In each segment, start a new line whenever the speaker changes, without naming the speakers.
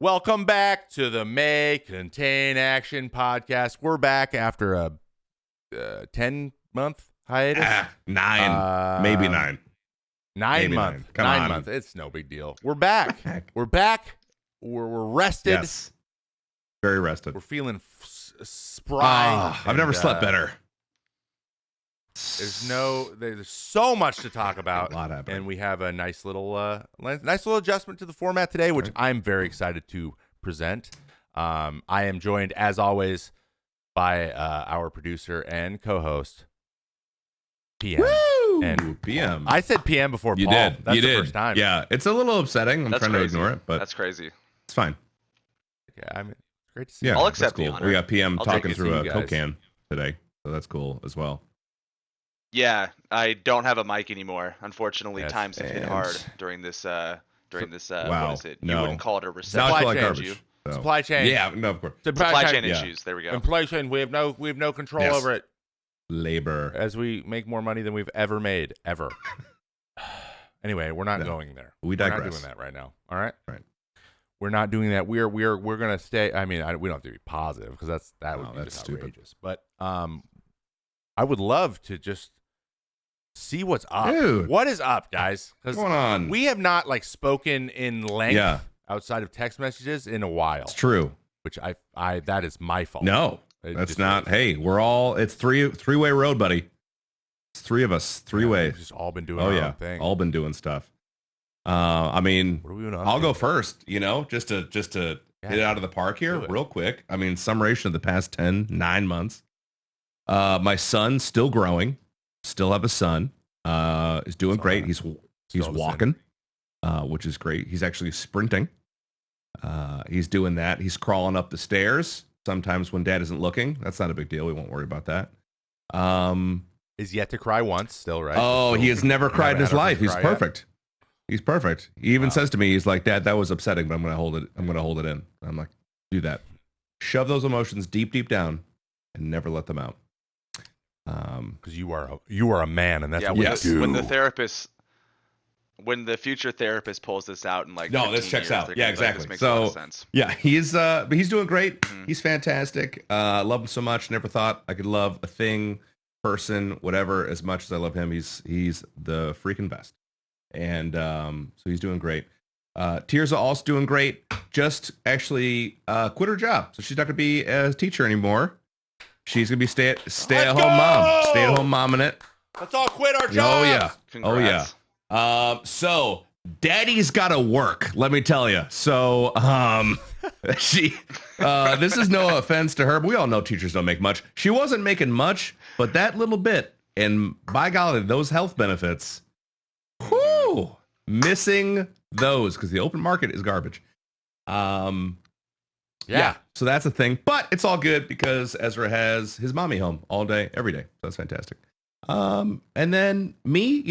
Welcome back to the May Contain Action podcast. We're back after a 10-month hiatus.
9, maybe 9.
9 months.
Come
9
on.
months. It's no big deal. We're back. We're back. We're rested.
Yes. Very rested.
We're feeling spry.
I've never slept better.
There's so much to talk about.
A lot happening.
And we have a nice little adjustment to the format today, which I'm very excited to present. I am joined, as always, by our producer and co-host, PM.
Woo!
And
PM.
I said PM before
You
Paul.
did.
That's
you
the
did.
first time.
Yeah, it's a little upsetting. I'm
That's
trying
crazy.
to ignore it, but
that's crazy.
it's fine.
Yeah, I mean, it's great to see
Yeah,
you.
I'll
that's
accept the
cool.
honor.
We got PM
I'll
talking
take it
through
to
a
you guys.
Coke today, so that's cool as well.
Yeah, I don't have a mic anymore. Unfortunately,
Yes.
times have hit
And-
hard during this.
Wow,
What is it?
no.
You wouldn't call it a
Now
recession.
I feel like
chain,
garbage. So.
Supply chain.
Yeah, no, of course.
Supply chain
yeah.
issues. There we go.
Supply chain. We have no control
Yes.
over it
Labor.
as we make more money than we've ever made, ever. Anyway, we're not
No.
going there.
We
We're
digress.
not doing that right now. All right.
Right.
We're not doing that. We're gonna stay. I mean, we don't have to be positive because that would be
that's
just
stupid.
outrageous. But I would love to just see what's up.
Dude.
What is up, guys?
What's
Because
going on?
we have not spoken in length
Yeah.
outside of text messages in a while,
It's true.
which I that is my fault.
No,
It
that's
just
not.
is.
Hey, we're all. It's three-way road, buddy. It's three of us, three
Yeah,
way.
We've just all been doing
Oh
our
yeah,
own thing.
all been doing stuff. I mean,
What are we doing?
I'll go first. just to
Yeah.
hit it out of the park here,
Do it.
real quick. I mean, summation of the past 9 months. My son's still growing. Still have a son. Is doing
Saw
great.
that.
He's
Still have a
walking, which is great. He's actually sprinting. He's doing that. He's crawling up the stairs. Sometimes when dad isn't looking, that's not a big deal. We won't worry about that.
Is yet to cry once still, right?
Oh,
Still-
he has never cried in
haven't
his
had our
life.
first
He's
cry yet?
perfect. He's perfect. He even
Wow.
says to me, he's like, Dad, that was upsetting, but I'm gonna hold it in. I'm like, do that. Shove those emotions deep down and never let them out.
Because you are a man, and that's
yeah,
what
when,
Yes.
the, when the future therapist pulls this out in like
No, this
15
checks
years,
out.
they're
Yeah,
gonna be like,
exactly.
This makes a lot of
So-
sense.
Yeah, he's doing great.
Mhm.
He's fantastic. Love him so much. Never thought I could love a thing, person, whatever, as much as I love him. He's the freaking best. And so he's doing great. Tirza also doing great. Just actually quit her job, so she's not gonna be a teacher anymore. She's gonna be stay at home
go!
mom. Stay at home mom in it.
Let's all quit our jobs.
Oh yeah.
Congrats.
Oh yeah. So daddy's got to work. Let me tell you. So she. This is no offense to her, but we all know teachers don't make much. She wasn't making much, but that little bit, and by golly, those health benefits. Whoo! Missing those because the open market is garbage. Yeah. So that's a thing, but it's all good because Ezra has his mommy home all day, every day. So that's fantastic. And then me,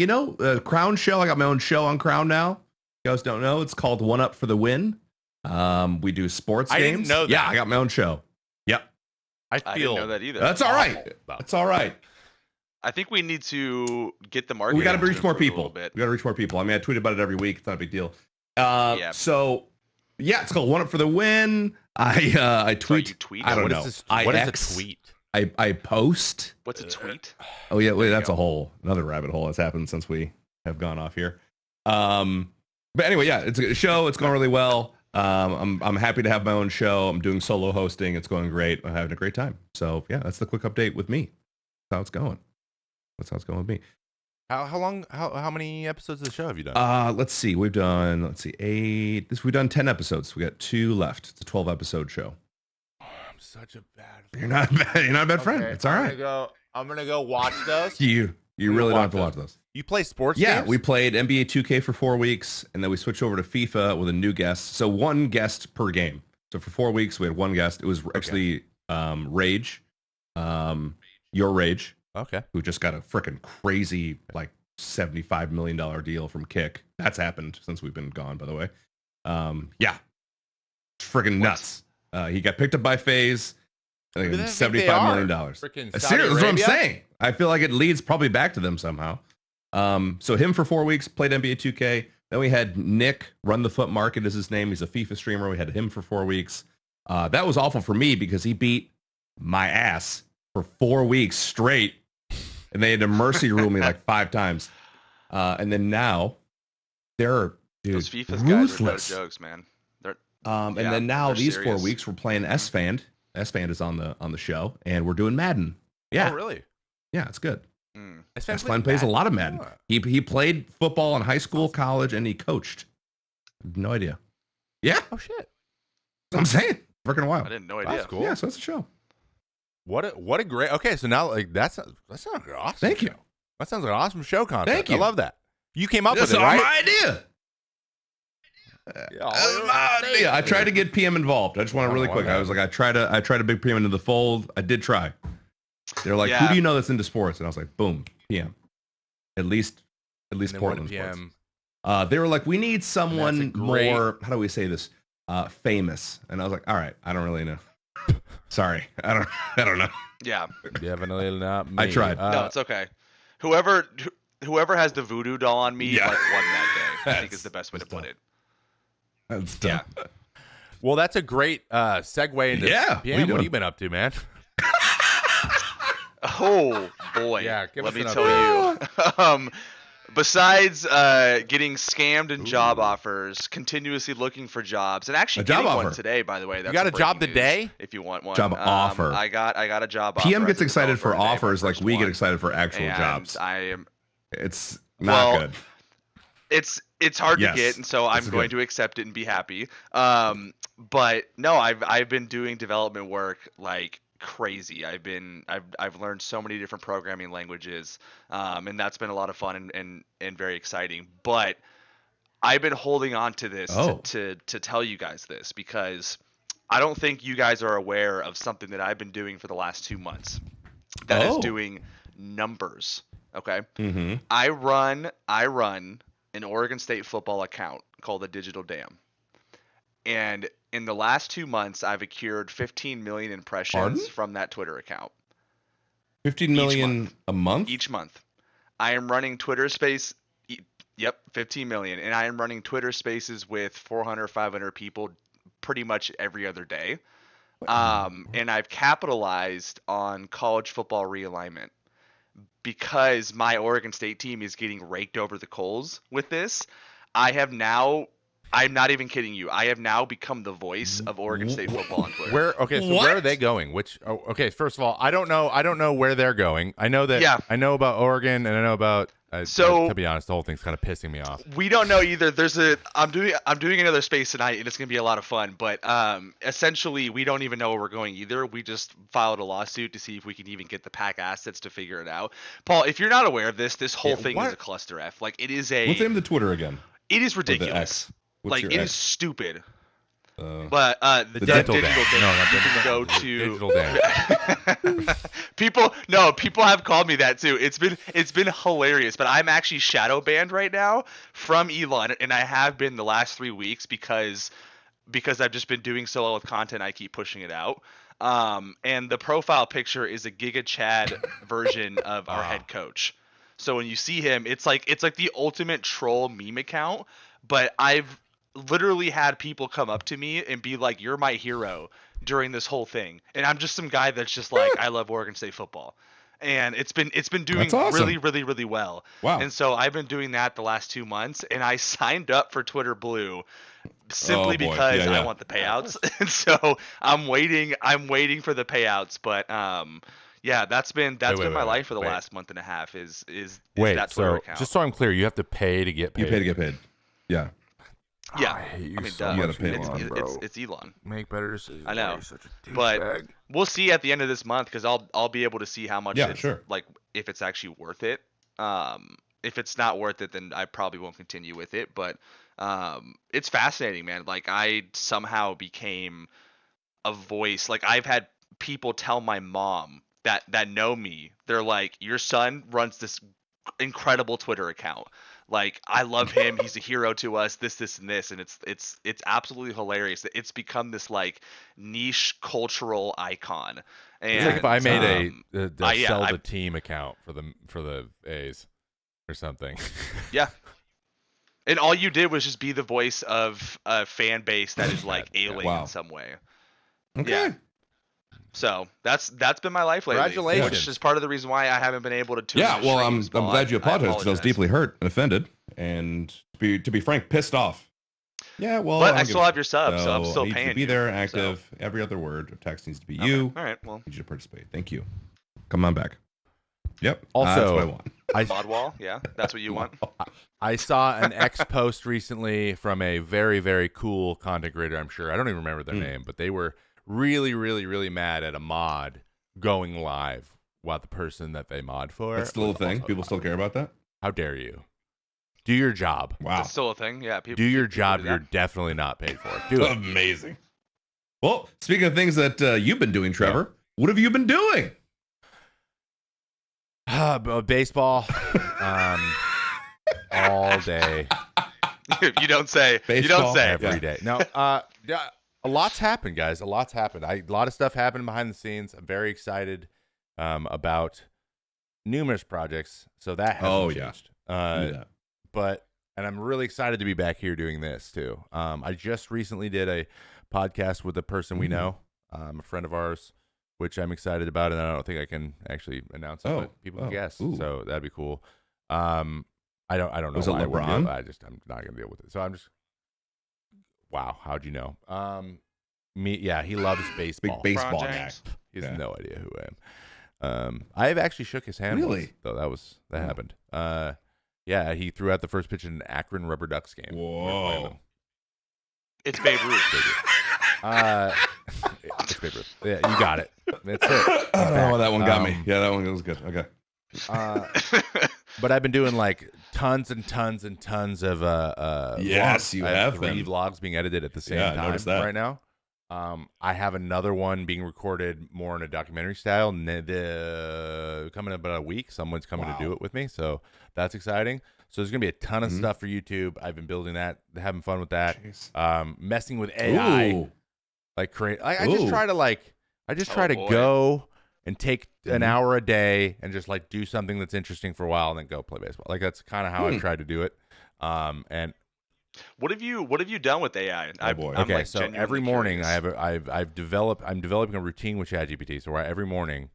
Crown show. I got my own show on Crown now. You guys don't know. It's called One Up for the Win. We do sports
I
games.
didn't know that.
Yeah, I got my own show. Yep.
I
I
feel
didn't know that either.
That's all right.
awful about
That's all right.
I think we need to get the market.
We got to reach more
A
people.
little bit.
We got to reach more people. I mean, I tweet about it every week. It's not a big deal.
Yeah.
So yeah, it's called One Up for the Win. I tweet.
Sorry, you tweet?
I don't
What
know.
is this?
I
What is
X.
a tweet?
I post.
What's a tweet?
Oh yeah, wait, that's
go.
a whole another rabbit hole that's happened since we have gone off here. But anyway, yeah, it's a show. It's going really well. I'm happy to have my own show. I'm doing solo hosting. It's going great. I'm having a great time. So yeah, that's the quick update with me. That's how it's going. That's how it's going with me.
How many episodes of the show have you done?
Let's see. We've done 8. We've done 10 episodes. We got 2 left. It's a 12 episode show.
I'm such a bad.
You're not bad. You're not a bad friend.
Okay,
It's all right.
I'm gonna go watch those.
You really don't have to watch those.
You play sports
Yeah,
games?
we played NBA 2K for 4 weeks, and then we switched over to FIFA with a new guest. So one guest per game. So for 4 weeks, we had one guest. It was actually Rage, your Rage,
Okay.
who just got a freaking crazy $75 million deal from Kick. That's happened since we've been gone, by the way. Yeah, freaking nuts. He got picked up by FaZe. I think
Who the
it was
heck think they
$75
are?
million.
Freaking
That's
Saudi
what I'm
Arabia?
saying. I feel like it leads probably back to them somehow. So him for 4 weeks, played NBA 2K. Then we had Nick, Run the Foot Market is his name. He's a FIFA streamer. We had him for 4 weeks. That was awful for me because he beat my ass for 4 weeks straight. And they had to mercy rule me like 5 times. And then now, they're
Those FIFA's
ruthless.
guys are no jokes, man.
And then now these
serious.
4 weeks we're playing S-Fand. S-Fand is on the show, and we're doing Madden. Yeah.
Oh, really?
Yeah, it's good.
S-Fand
plays a lot of Madden.
Oh.
He played football in high school, college, and he coached. No idea. Yeah.
Oh, shit.
I'm saying. Freaking wild.
I didn't know idea.
That's cool.
Yeah, so that's the show.
What a great. Okay, so now like that sounds like an awesome.
Thank you.
show. That sounds like an awesome show concept.
Thank you.
I love that. You came up
That's
with it,
all
right?
my idea. That's my idea. I tried to get PM involved. I just want to really quick. I was like, I tried to big PM into the fold. I did try. They're like, who do you know that's into sports? And I was like, boom, PM. At least Portland sports. They were like, we need someone more. How do we say this? Famous. And I was like, all right, I don't really know. Sorry, I don't know.
Yeah.
Definitely not me.
I tried.
No, it's okay. Whoever has the voodoo doll on me, like won that day. I think is the best way to put it.
That's dumb.
Yeah.
Well, that's a great segue into PM. What have you been up to, man?
Oh boy.
Yeah,
let me tell you. Besides getting scammed in job offers, continuously looking for jobs, and actually getting one today, by the way. That's
you got a job today?
If you want one.
Job offer.
I got a job offer.
PM gets excited for offers like we get excited for actual jobs. It's not good.
It's hard to get, and so I'm going to accept it and be happy. But no, I've been doing development work like crazy. I've learned so many different programming languages, and that's been a lot of fun and very exciting. But I've been holding on to this to tell you guys this because I don't think you guys are aware of something that I've been doing for the last 2 months that is doing numbers. Okay.
Mm-hmm.
I run an Oregon State football account called the Digital Dam. And in the last 2 months, I've accrued 15 million impressions from that Twitter account.
15 million a month?
Each month. I am running Twitter Space. Yep, 15 million. And I am running Twitter Spaces with 400, 500 people pretty much every other day. And I've capitalized on college football realignment because my Oregon State team is getting raked over the coals with this. I'm not even kidding you. I have now become the voice of Oregon State football on Twitter.
Where are they going? First of all, I don't know where they're going. I know that. Yeah. I know about Oregon, and I know about. To be honest, the whole thing's kind of pissing me off.
We don't know either. I'm doing another space tonight, and it's gonna be a lot of fun. But essentially, we don't even know where we're going either. We just filed a lawsuit to see if we can even get the PAC assets to figure it out. Paul, if you're not aware of this whole thing is a cluster F. Like it is a.
What's the name of the Twitter again?
It is ridiculous. Like it is stupid. But the
digital
dam.
No,
digital
dam.
People have called me that too. It's been hilarious. But I'm actually shadow banned right now from Elon, and I have been the last 3 weeks because I've just been doing so well with content. I keep pushing it out. And the profile picture is a Giga Chad version of our head coach. So when you see him, it's like the ultimate troll meme account. But I've literally had people come up to me and be like, "You're my hero" during this whole thing, and I'm just some guy that's just like, "I love Oregon State football," and it's been doing really, really, really well.
Wow!
And so I've been doing that the last 2 months, and I signed up for Twitter Blue simply because I want the payouts, and so I'm waiting for the payouts, but yeah, that's been my life for the last month and a half. Is that Twitter account?
Just so I'm clear, you have to pay to get paid.
You pay to get paid. Yeah.
Yeah,
I hate you
I mean,
so much.
You gotta pay Elon,
bro.
It's Elon.
Make better decisions.
I know,
Such a
but
douchebag.
we'll see at the end of this month because I'll be able to see how much. Like if it's actually worth it. If it's not worth it, then I probably won't continue with it. But it's fascinating, man. Like I somehow became a voice. Like I've had people tell my mom that know me. They're like, "Your son runs this incredible Twitter account. Like I love him. He's a hero to us. This, and this." And it's absolutely hilarious. It's become this like niche cultural icon. And
It's like if I made a sell the
I-
team account for the A's or something.
Yeah. And all you did was just be the voice of a fan base that is like alien
Wow.
in some way.
Okay.
Yeah. So that's been my life lately.
Congratulations.
Which is part of the reason why I haven't been able to tune
Yeah,
into
well, I'm
streams, Paul.
glad you
I
apologized because I was
apologize.
deeply hurt and offended, and to be frank, pissed off. Yeah, well,
But
I
I still have your sub, so I'm still
I need
paying
you to be
you,
there,
so-
active. Every other word of text needs to be
Okay.
you.
All right. Well,
I need you to participate. Thank you. Come on back. Yep.
Also,
that's what I want.
mod wall. Yeah, that's what you want.
I saw an X post recently from a very, very cool content creator, I'm sure. I don't even remember their name, but they were really, really, really mad at a mod going live while the person that they mod for.
It's still a
was
thing.
also
People
live.
still care about that.
How dare you? Do your job.
Wow.
It's still a thing. Yeah. People
Do your
people
job.
do that.
You're definitely not paid for it. Do it.
Amazing. Well, speaking of things that you've been doing, Trevor, what have you been doing?
Baseball. All day.
You don't say. You
Baseball.
don't say.
Every day. No, yeah, a lot's happened, guys. A lot's happened. A lot of stuff happened behind the scenes. I'm very excited about numerous projects. So that hasn't changed. And I'm really excited to be back here doing this too. I just recently did a podcast with a person we know, a friend of ours, which I'm excited about, and I don't think I can actually announce it, but people can guess.
Ooh.
So that'd be cool. I don't know.
Was it
why I wouldn't do
LeBron?
I'm not gonna deal with it. So I'm just. Wow, how'd you know? He loves baseball.
Big baseball
LeBron
guy.
James.
He has
Yeah.
no idea who I am. I have actually shook his hand.
Really?
Once, though that happened. Yeah, he threw out the first pitch in an Akron Rubber Ducks game.
Whoa.
It's Babe Ruth.
It's Babe Ruth. Yeah, you got it. That's it.
Oh, that one got me. Yeah, that one was good. Okay.
But I've been doing like tons and tons and tons of
Yes,
vlogs.
you
I
have
3
been.
vlogs being edited at the same
Yeah, I
time
noticed that.
right now. I have another one being recorded more in a documentary style. Coming up about a week, someone's coming to do it with me, so that's exciting. So there's gonna be a ton of stuff for YouTube. I've been building that, having fun with that.
Jeez.
Messing with AI,
Ooh.
like create. I just try to
boy.
go and take an hour a day and just like do something that's interesting for a while and then go play baseball. Like that's kind of how I've tried to do it. And
What have you done with AI?
Boy.
I'm,
okay,
like,
so
genuinely
every morning
curious.
I'm developing a routine with ChatGPT. So every morning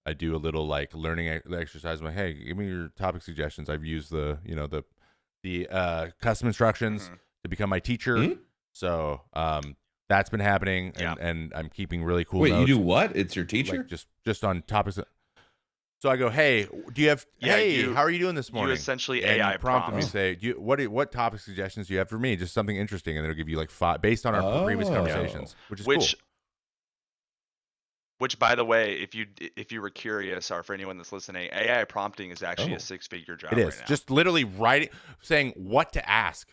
I do a little like learning exercise. I'm like, hey, give me your topic suggestions. I've used the custom instructions to become my teacher. So that's been happening, and I'm keeping really cool.
Wait,
notes,
you do what? It's your teacher?
like just on topics. So I go, hey, do you have?
Yeah,
hey,
you-
how are you doing this morning?
You essentially
And
AI
you prompted me,
prompts.
say, what topic suggestions do you have for me? Just something interesting, and it'll give you like 5 based on our previous
Oh.
conversations, which is cool.
Which, by the way, if you were curious, or for anyone that's listening, AI prompting is actually
Oh.
a 6-figure job.
It is
right now.
just literally writing, saying what to ask,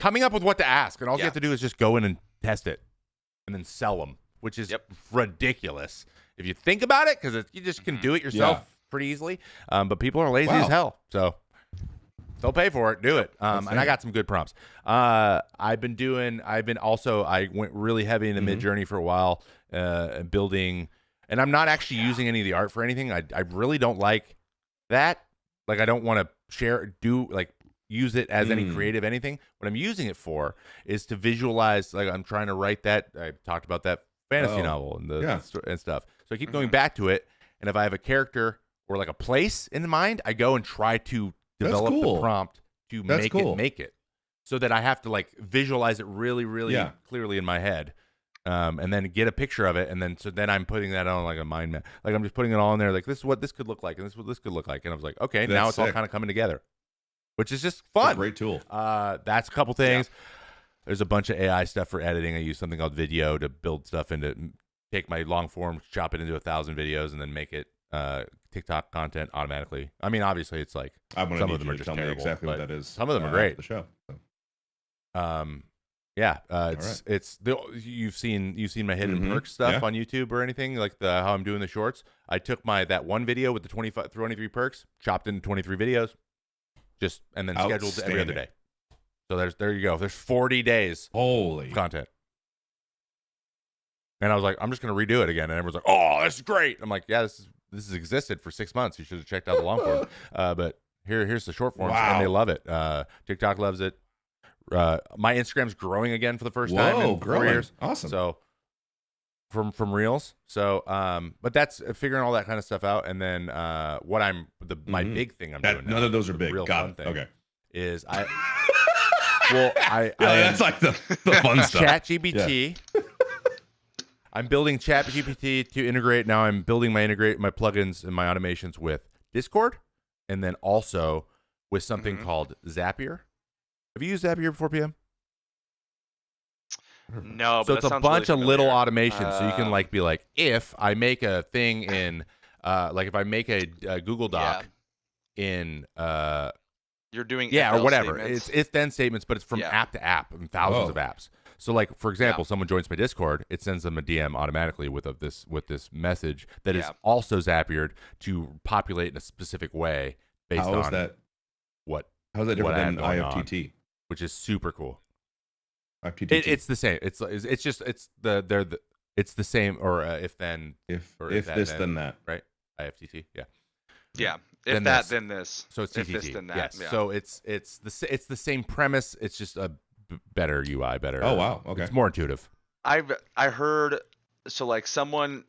coming up with what to ask, and all you have to do is just go in and test it, and then sell them, which is ridiculous if you think about it, because you just can do it yourself pretty easily. But people are lazy as hell, so they'll pay for it. Do it. And I got some good prompts. I went really heavy into Mid-Journey for a while, building, and I'm not actually using any of the art for anything. I really don't like that. Like, I don't want to use it as any creative anything. What I'm using it for is to visualize. Like, I'm trying to write that. I talked about that fantasy novel and stuff. So I keep going back to it. And if I have a character or like a place in mind, I go and try to develop the prompt to make it so that I have to like visualize it really, really clearly in my head. And then get a picture of it, and then I'm putting that on like a mind map. Like, I'm just putting it all in there. Like, this is what this could look like, and this is what this could look like. And I was like, okay, now it's all kind of coming together, which is just fun.
Great tool.
That's a couple things. There's a bunch of AI stuff for editing. I use something called Video to build stuff take my long form, chop it into 1,000 videos, and then make it TikTok content automatically. I mean, obviously, it's like some of them are just terrible.
Exactly what
but
that is.
Some of them are great.
The show. So.
You've seen my hidden perks stuff on YouTube or anything like how I'm doing the shorts. I took that one video with the 23 perks, chopped into 23 videos, and then scheduled every other day. So there you go. There's 40 days
Holy
of content. And I was like, I'm just gonna redo it again, and everyone's like, "Oh, this is great." I'm like, "Yeah, this has existed for 6 months. You should have checked out the long form." But here's the short forms, and they love it. TikTok loves it. my Instagram's growing again for the first time in 4 years.
Awesome.
So from Reels. So but that's figuring all that kind of stuff out. And then what my big thing I'm doing now,
none of those are big.
Real
Got
fun
it.
thing
Okay.
is I
that's like the fun stuff.
ChatGPT. Yeah. I'm building ChatGPT to integrate. Now I'm building my plugins and my automations with Discord, and then also with something called Zapier. Have you used Zapier before, PM?
No,
so
but
it's a bunch of little automations. So you can be like, if I make a thing in, if I make a Google Doc in,
you're doing
or whatever.
Statements.
It's if then statements, but it's from app to app and thousands of apps. So for example, someone joins my Discord, it sends them a DM automatically with this message that is also Zapiered to populate in a specific way based on
that?
What?
How's that different than IFTT?
Which is super cool.
IFTTT.
It's the same. It's the same. Or if then
if this then that,
right? IFTT. Yeah.
Yeah. If that then this.
So it's
if
TTT.
This then that.
Yes.
Yeah.
So it's the same premise. It's just a better UI. Better.
Oh wow. Okay.
It's more intuitive.
I heard. So someone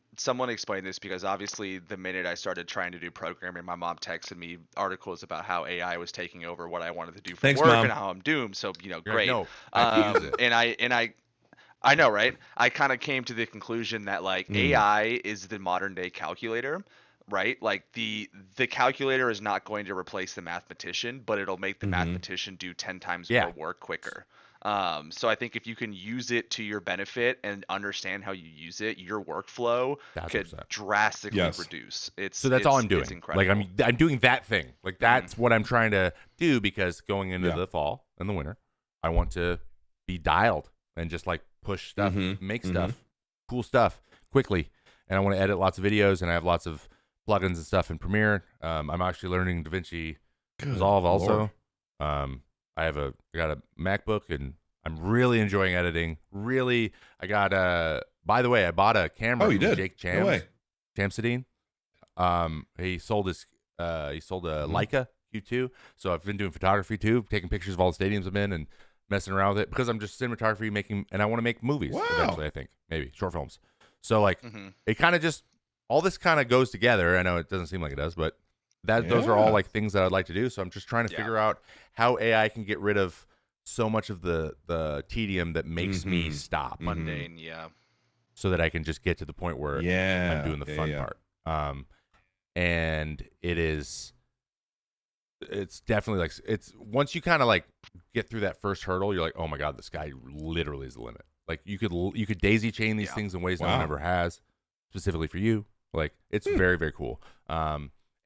explained this, because obviously the minute I started trying to do programming, my mom texted me articles about how AI was taking over what I wanted to do for work,
Mom.
and how I'm doomed. So great.
No,
and I know, right? I kind of came to the conclusion that AI is the modern day calculator, right? The calculator is not going to replace the mathematician, but it'll make the mathematician do 10 times more work quicker. So I think if you can use it to your benefit and understand how you use it, your workflow could drastically reduce.
So that's all I'm doing.
It's incredible.
I'm doing that thing. That's what I'm trying to do, because going into the fall and the winter, I want to be dialed and just push stuff, make stuff, cool stuff quickly. And I want to edit lots of videos, and I have lots of plugins and stuff in Premiere. I'm actually learning DaVinci Resolve also. I got a MacBook, and I'm really enjoying editing. Really, I got by the way, I bought a camera from Jake Chamsadine. He sold a Leica Q2. So I've been doing photography too, taking pictures of all the stadiums I'm in and messing around with it, because I'm just cinematography and I want to make movies eventually, I think, maybe short films. So it kind of just, all this kind of goes together. I know it doesn't seem like it does, but those are all things that I'd like to do. So I'm just trying to figure out how AI can get rid of so much of the tedium that makes me stop.
Mundane,
so that I can just get to the point where I'm doing the fun part. And it's definitely it's once you kind of get through that first hurdle, you're like, oh my God, the sky literally is the limit. You could daisy chain these things in ways no one ever has, specifically for you. It's very, very cool.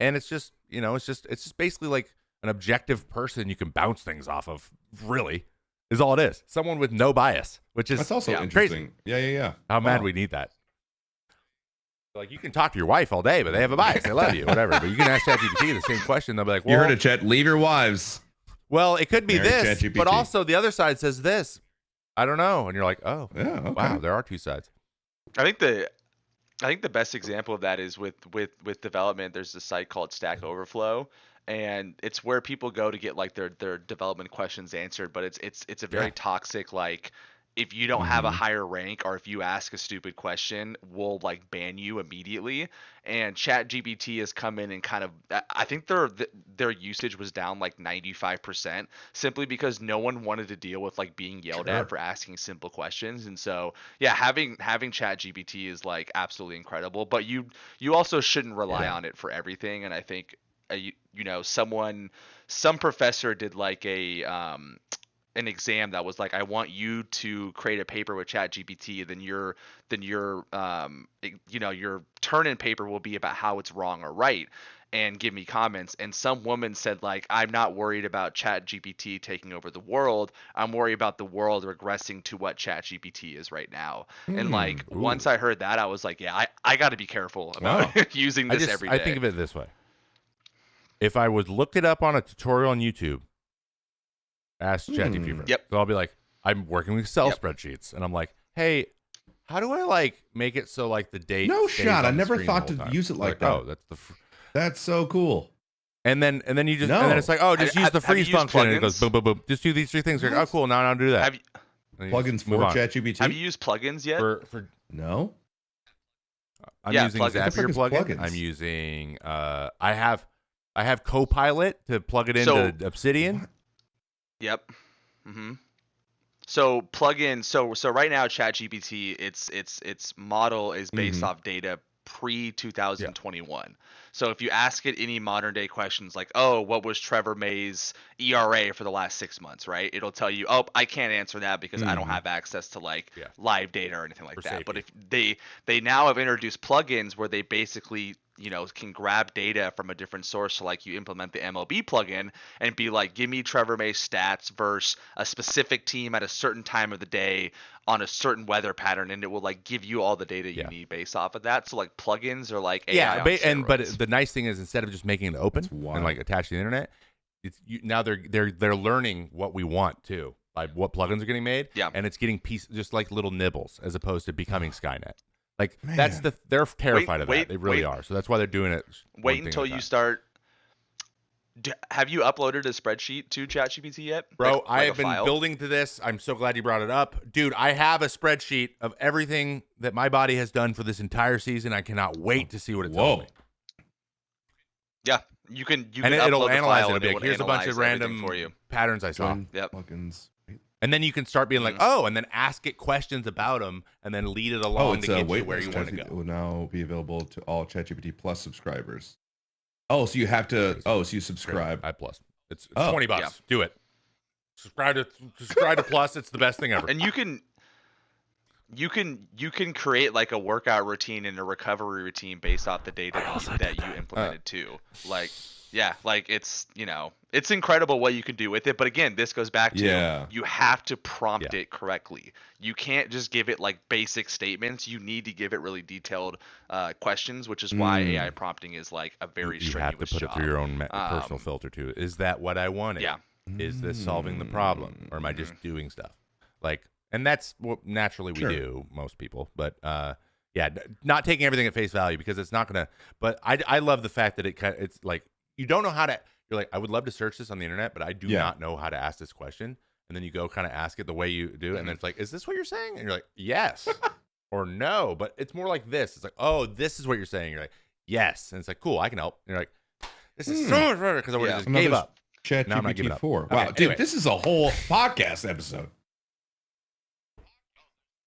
And it's just, it's just basically an objective person you can bounce things off of, really, is all it is. Someone with no bias, which is
that's also
crazy.
interesting. Yeah.
How mad we need that. You can talk to your wife all day, but they have a bias. They love you, whatever. But you can ask ChatGPT the same question. They'll be like, well,
you heard it, Chat. Leave your wives.
Well, it could be this, but also the other side says this. I don't know. And you're like, oh, wow, there are two sides.
I think the best example of that is with development. There's a site called Stack Overflow, and it's where people go to get their development questions answered. But it's a very toxic, if you don't have a higher rank, or if you ask a stupid question, we'll ban you immediately. And ChatGPT has come in and kind of, I think their usage was down 95%, simply because no one wanted to deal with being yelled at for asking simple questions. And so having ChatGPT is absolutely incredible, but you also shouldn't rely on it for everything. And I think some professor did an exam that was I want you to create a paper with ChatGPT, then your your turn-in paper will be about how it's wrong or right, and give me comments. And some woman said I'm not worried about ChatGPT taking over the world. I'm worried about the world regressing to what ChatGPT is right now. And once I heard that, I was I got to be careful about using this every day.
I think of it this way. If I would look it up on a tutorial on YouTube, ask ChatGPT.
Yep.
So I'll be like, I'm working with Excel spreadsheets, and I'm like, hey, how do I make it so the date?
No shot. I never thought to use it like that.
Oh, that's
that's so cool.
And then you just
No.
and then it's like, oh, just use the
Have you
freeze
used
function, and it goes
plugins?
boom, boom, boom. Just do these 3 things. You're like, oh, cool. Now I'll do that.
Have you
And you
Plugins
just
for
move on.
ChatGPT.
have you used plugins yet?
For
No.
I'm
Yeah,
using
plugins.
Zapier
It's
plugin.
plugins.
I'm using I have Copilot to plug it into
So-
Obsidian.
Yep. Mm-hmm. So plugin. So right now, ChatGPT, its model is based off data pre 2021. So if you ask it any modern day questions like, oh, what was Trevor May's ERA for the last 6 months, right? It'll tell you, oh, I can't answer that because I don't have access to like
Yeah.
live data or anything like
For
that. But
safety.
if they now have introduced plugins where they basically can grab data from a different source. So like you implement the MLB plugin and be like, give me Trevor May's stats versus a specific team at a certain time of the day on a certain weather pattern, and it will like give you all the data you need based off of that. So like plugins are like AI on
but
steroids.
the nice thing is instead of just making it open
That's wild.
and like attached to the internet, now they're learning what we want too by what plugins are getting made.
Yeah.
And it's getting just like little nibbles as opposed to becoming Skynet. Like
Man.
they're terrified of that.
wait,
They really
wait.
are. So that's why they're doing it. one
Wait
thing
until
at a
you
time.
start. Have you uploaded a spreadsheet to ChatGPT yet?
Bro,
Like
I
a
have been
file?
building to this. I'm so glad you brought it up. Dude, I have a spreadsheet of everything that my body has done for this entire season. I cannot wait to see what it tells
Whoa.
me.
Yeah, you can.
And it'll
upload the
analyze
file
it and
and
be
it
like,
will
here's a bunch of
analyze everything
random
for you.
patterns I saw.
Join
Yep.
plugins.
And then you can start being like, oh, and then ask it questions about them and then lead it along
Oh,
to
it's
get
a
you
wait
where you
list.
want to
ChatGPT
go.
will now be available to all ChatGPT Plus subscribers. Oh, so you have to. Oh, so you subscribe.
I Plus. It's
Oh.
$20.
Yeah.
Do it. Subscribe to Plus. It's the best thing ever.
And you can create like a workout routine and a recovery routine based off the data that you implemented too. Like, yeah, like it's it's incredible what you can do with it. But again, this goes back to you have to prompt it correctly. You can't just give it like basic statements. You need to give it really detailed questions, which is why AI prompting is like a very
You
strenuous
have to put
job.
it through your own personal filter too. Is that what I wanted?
Yeah.
Is this solving the problem, or am I just doing stuff? Like, and that's what naturally we do, most people. But yeah, not taking everything at face value because it's not gonna. But I love the fact that it's like you don't know how to. You're like, I would love to search this on the internet, but I do not know how to ask this question. And then you go kind of ask it the way you do, and then it's like, is this what you're saying? And you're like, yes, or no. But it's more like this. It's like, oh, this is what you're saying. You're like, yes, and it's like, cool, I can help. And you're like, this is so much better because I would have just gave up. No, I'm not giving
ChatGPT
up.
4.
Okay,
Wow, dude,
anyway.
this is a whole podcast episode.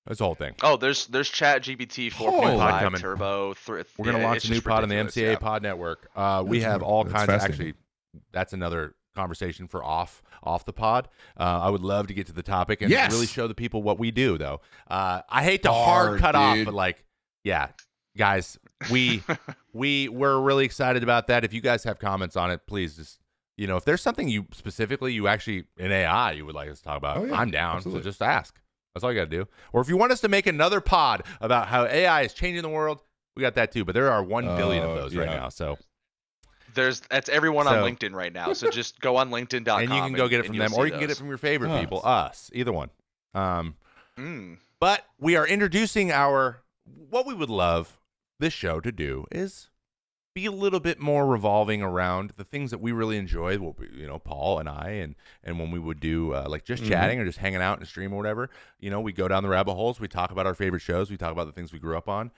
That's the whole thing.
Oh, there's ChatGPT
Holy
4.5
coming.
Turbo.
We're gonna launch a new pod on the MCA Pod Network. We have all
that's
kinds of
fascinating.
actually. That's another conversation for off the pod. I would love to get to the topic and
Yes.
really show the people what we do, though. I hate to hard cut off,
dude.
but like, yeah, guys, we're really excited about that. If you guys have comments on it, please just if there's something you specifically you actually in AI you would like us to talk about,
Oh, yeah,
I'm down.
absolutely.
So just ask. That's all you got to do. Or if you want us to make another pod about how AI is changing the world, we got that too. But there are 1 billion of those right now. So
That's everyone on
So-
LinkedIn right now. So just go on LinkedIn.com
and you can go get it from them, or you can get it from your favorite
Us.
people, us, either one.
Mm.
But we are introducing what we would love this show to do is be a little bit more revolving around the things that we really enjoy. What Paul and I, and when we would do like just chatting or just hanging out in a stream or whatever. We go down the rabbit holes. We talk about our favorite shows. We talk about the things we grew up on.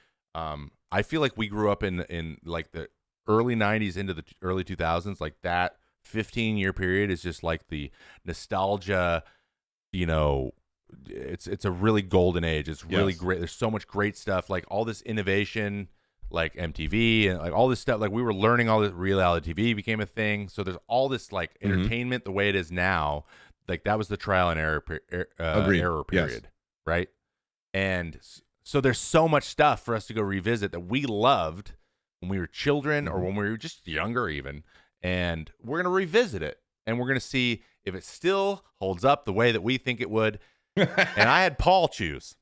I feel like we grew up in like the early 90s into the early 2000s. Like that 15-year period is just like the nostalgia. It's a really golden age. It's really great. There's so much great stuff. Like all this innovation. Like MTV and like all this stuff, like we were learning all this. Reality TV became a thing, so there's all this like entertainment the way it is now. Like that was the trial and error period, right? And so there's so much stuff for us to go revisit that we loved when we were children or when we were just younger, even. And we're gonna revisit it, and we're gonna see if it still holds up the way that we think it would. And I had Paul choose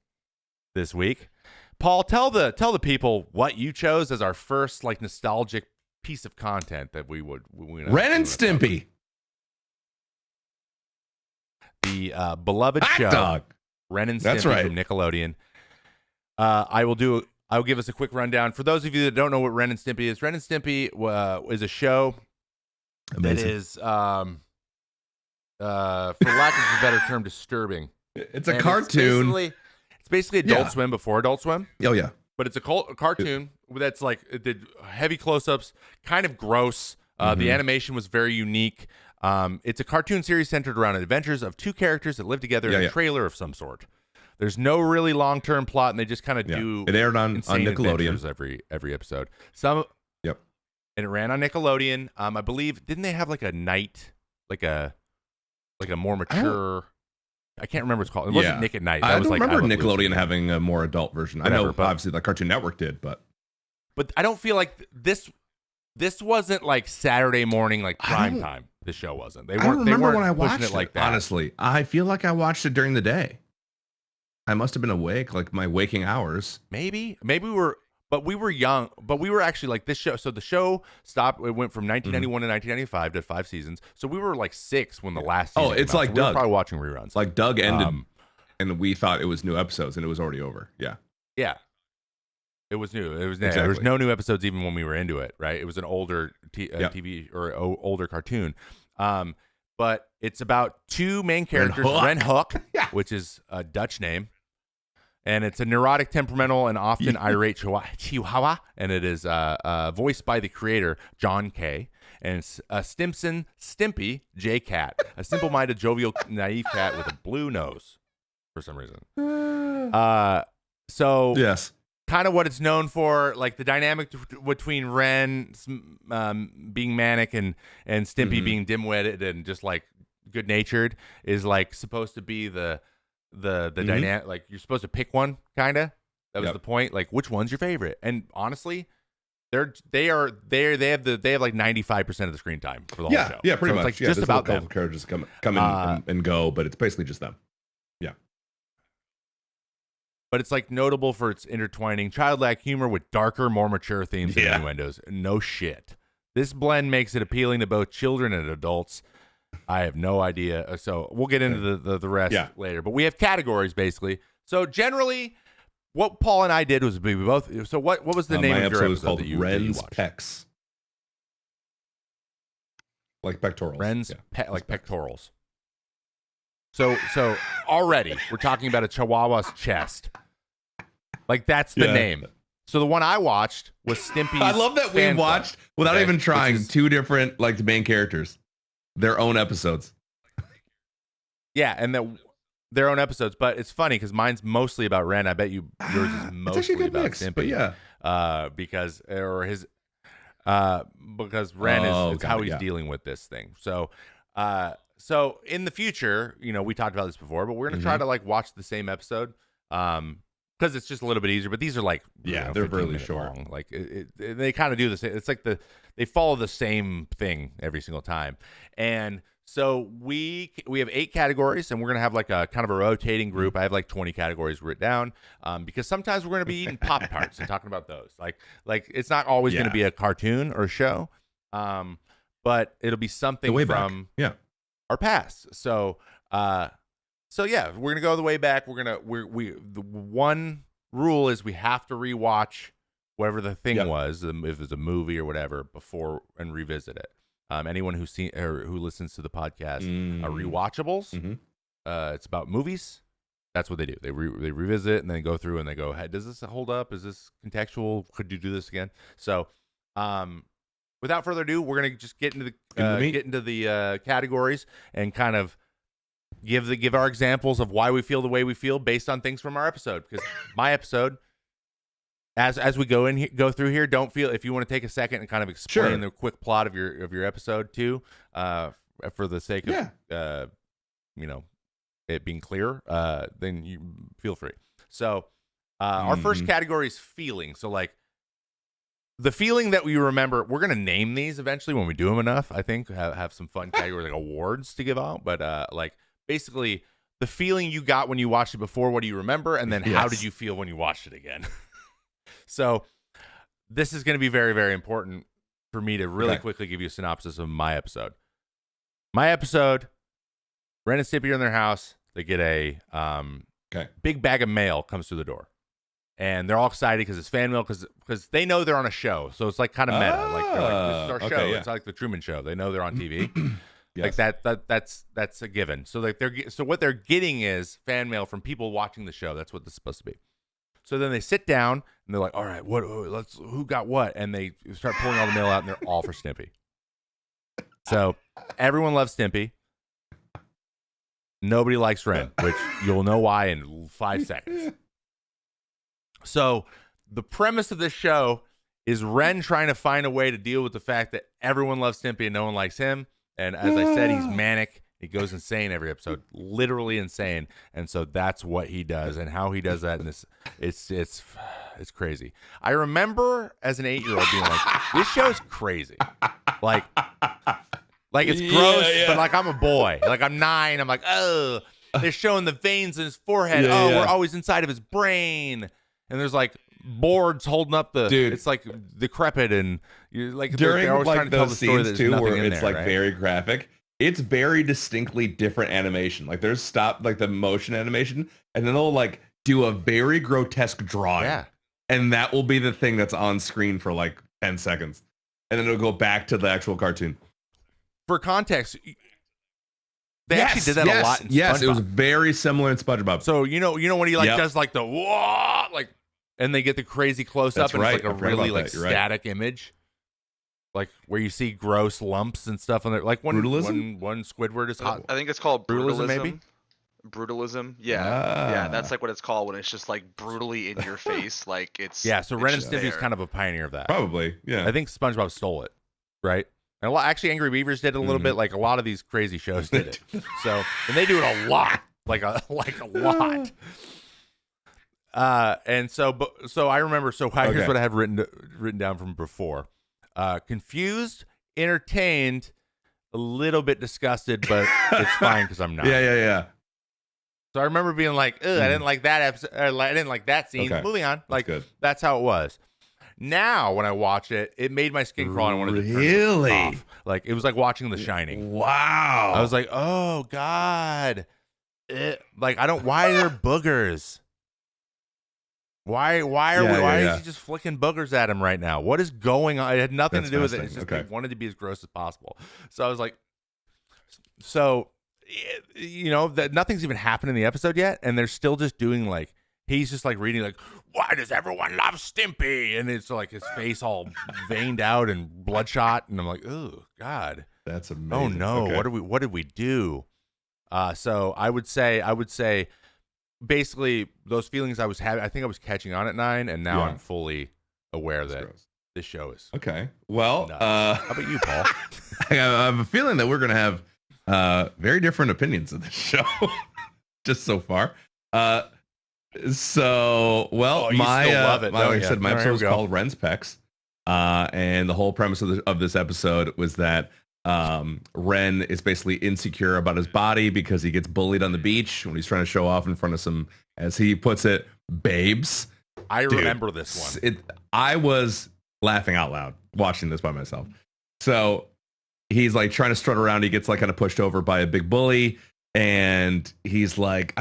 this week. Paul, tell the people what you chose as our first like nostalgic piece of content that we would.
Ren and Stimpy.
The beloved
Hot
show,
dog.
Ren and Stimpy
That's right.
from Nickelodeon. I'll give us a quick rundown for those of you that don't know what Ren and Stimpy is. Ren and Stimpy is a show that is, for lack of a better term, disturbing.
It's a
And
cartoon.
It's basically Adult Swim before Adult Swim.
Oh yeah.
But it's a cartoon that's like it did heavy close-ups, kind of gross. The animation was very unique. It's a cartoon series centered around the adventures of two characters that live together in a trailer of some sort. There's no really long-term plot, and they just kind of do.
It aired on Nickelodeon
every episode. And it ran on Nickelodeon. I believe didn't they have like a night, like a more mature. I can't remember what it's called. It wasn't Nick at Night.
I don't remember Nickelodeon having a more adult version. Whatever, I know, obviously, the Cartoon Network did, but
I don't feel like this wasn't like Saturday morning, like prime time. The show wasn't. They weren't.
I don't remember
when
I watched
it like that.
Honestly, I feel like I watched it during the day. I must have been awake, like my waking hours.
Maybe we were. But we were young. But we were actually like this show. So the show stopped. It went from 1991 to 1995 to 5 seasons. So we were like 6 when the last season
it's
came out.
like
So
Doug.
We were probably watching reruns.
Like Doug ended, and we thought it was new episodes, and it was already over. Yeah.
Yeah. It was new. It was new.
Exactly.
There was no new episodes even when we were into it, right? It was an older TV or older cartoon. But it's about two main characters, Ren Hook, which is a Dutch name. And it's a neurotic, temperamental, and often irate chihuahua. And it is voiced by the creator, John Kay. And it's Stimpy, J Cat. A simple-minded, jovial, naive cat with a blue nose for some reason. So
yes.
Kind of what it's known for, like the dynamic between Ren being manic and Stimpy being dim-witted and just like good-natured is like supposed to be the dynamic. Like you're supposed to pick one, kind of. That was the point. Like which one's your favorite? And honestly, they have like 95% of the screen time for the whole show.
Yeah, pretty much.
It's like just about them.
Characters come in and go, but it's basically just them. Yeah.
But it's like notable for its intertwining childlike humor with darker, more mature themes and innuendos. No shit. This blend makes it appealing to both children and adults. I have no idea. So we'll get into the rest later. But we have categories basically. So generally, what Paul and I did was we both. So what was the name of your episode?
Was called
that you
Ren's
watched?
Pecs, like pectorals.
Ren's like pectorals. So already we're talking about a Chihuahua's chest. Like that's the name. So the one I watched was Stimpy's.
I love that we watched without even trying two different like the main characters, their own episodes.
Yeah, and their own episodes, but it's funny because mine's mostly about Ren. I bet yours is mostly about
mix,
Stimpy.
But
because Ren is how he's dealing with this thing. So in the future, we talked about this before, but we're gonna try to like watch the same episode, because it's just a little bit easier. But these are like
they're really short.
Long. Like they kind of do the same. It's like they follow the same thing every single time, and. So we have 8 categories, and we're gonna have like a kind of a rotating group. I have like 20 categories written down, because sometimes we're gonna be eating Pop-Tarts and talking about those. Like it's not always gonna be a cartoon or a show, but it'll be something from our past. So we're gonna go the way back. The one rule is we have to rewatch whatever the thing was, if it's a movie or whatever, before and revisit it. Anyone who's seen or who listens to the podcast, rewatchables. It's about movies. That's what they do. They revisit and then go through and they go, hey, does this hold up? Is this contextual? Could you do this again? So, without further ado, we're gonna just get into the categories and kind of give our examples of why we feel the way we feel based on things from our episode. Because my episode. As we go through here, don't feel if you want to take a second and kind of explain the quick plot of your episode too, for the sake of it being clear, then you feel free. So our first category is feeling. So like the feeling that we remember, we're gonna name these eventually when we do them enough. I think have some fun categories like awards to give out, but like basically the feeling you got when you watched it before. What do you remember, and then how did you feel when you watched it again? So this is going to be very, very important for me to really quickly give you a synopsis of my episode. My episode, Ren and Stimpy are in their house. They get a big bag of mail comes through the door. and they're all excited because it's fan mail because they know they're on a show, so it's like kind of meta. Like they're like, this is our show.
Okay, yeah.
It's like the Truman Show. They know they're on TV.
Yes.
Like that's a given. So like so what they're getting is fan mail from people watching the show. That's what this is supposed to be. So then they sit down and they're like, all right, who got what? And they start pulling all the mail out, and they're all for Stimpy. So everyone loves Stimpy. Nobody likes Ren, which you'll know why in 5 seconds. So the premise of this show is Ren trying to find a way to deal with the fact that everyone loves Stimpy and no one likes him. And as I said, he's manic. He goes insane every episode, literally insane. And so that's what he does, and how he does that. And it's crazy. I remember as an 8-year-old being like, this show's crazy. Like it's gross, but like I'm a boy. Like I'm 9. I'm like, oh, they're showing the veins in his forehead. We're always inside of his brain. And there's like boards holding up
Dude.
It's like decrepit, and you're like
during
they're always
like
trying to tell
those
the story
scenes too, where it's
there,
like
right?
very graphic. It's very distinctly different animation. Like there's like the motion animation, and then they'll like do a very grotesque drawing.
Yeah.
And that will be the thing that's on screen for like 10 seconds. And then it'll go back to the actual cartoon.
For context, they actually did that a lot in SpongeBob.
Yes, it was very similar in SpongeBob.
So you know when he like does like the whoa, like, and they get the crazy close up, and it's like a really like static image. Like where you see gross lumps and stuff on there, like one Squidward is hot.
I think it's called
brutalism, maybe.
Brutalism, yeah, that's like what it's called when it's just like brutally in your face, like it's
So Ren and Stimpy is kind of a pioneer of that.
Probably, yeah.
I think SpongeBob stole it, right? And actually, Angry Beavers did it a little bit. Like a lot of these crazy shows did it. So and they do it a lot, like a lot. And so I remember. So here's what I have written down from before. Confused, entertained, a little bit disgusted, but it's fine because I'm not.
Yeah.
So I remember being like, I didn't like that episode. I didn't like that scene.
Okay.
Moving on. Like
that's
how it was. Now when I watch it, it made my skin crawl. And I wanted to turn it off. Like it was like watching The Shining.
Wow.
I was like, oh God. Like I don't. Why are there boogers? Why is he just flicking boogers at him right now? What is going on? It had nothing to do with it. It's just they wanted to be as gross as possible. So I was like, that nothing's even happened in the episode yet, and they're still just doing like he's just like reading like, why does everyone love Stimpy? And it's like his face all veined out and bloodshot, and I'm like, oh God,
that's amazing.
Oh no, what did we do? So I would say. Basically, those feelings I was having, I think I was catching on at 9, and now I'm fully aware that this show is
okay. Well,
how about you, Paul?
I have a feeling that we're going to have very different opinions of this show, just so far. My episode is called Ren's Pecs, and the whole premise of this episode was that Ren is basically insecure about his body because he gets bullied on the beach when he's trying to show off in front of some, as he puts it, babes.
I remember this one.
I was laughing out loud watching this by myself. So he's like trying to strut around. He gets like kind of pushed over by a big bully, and he's like,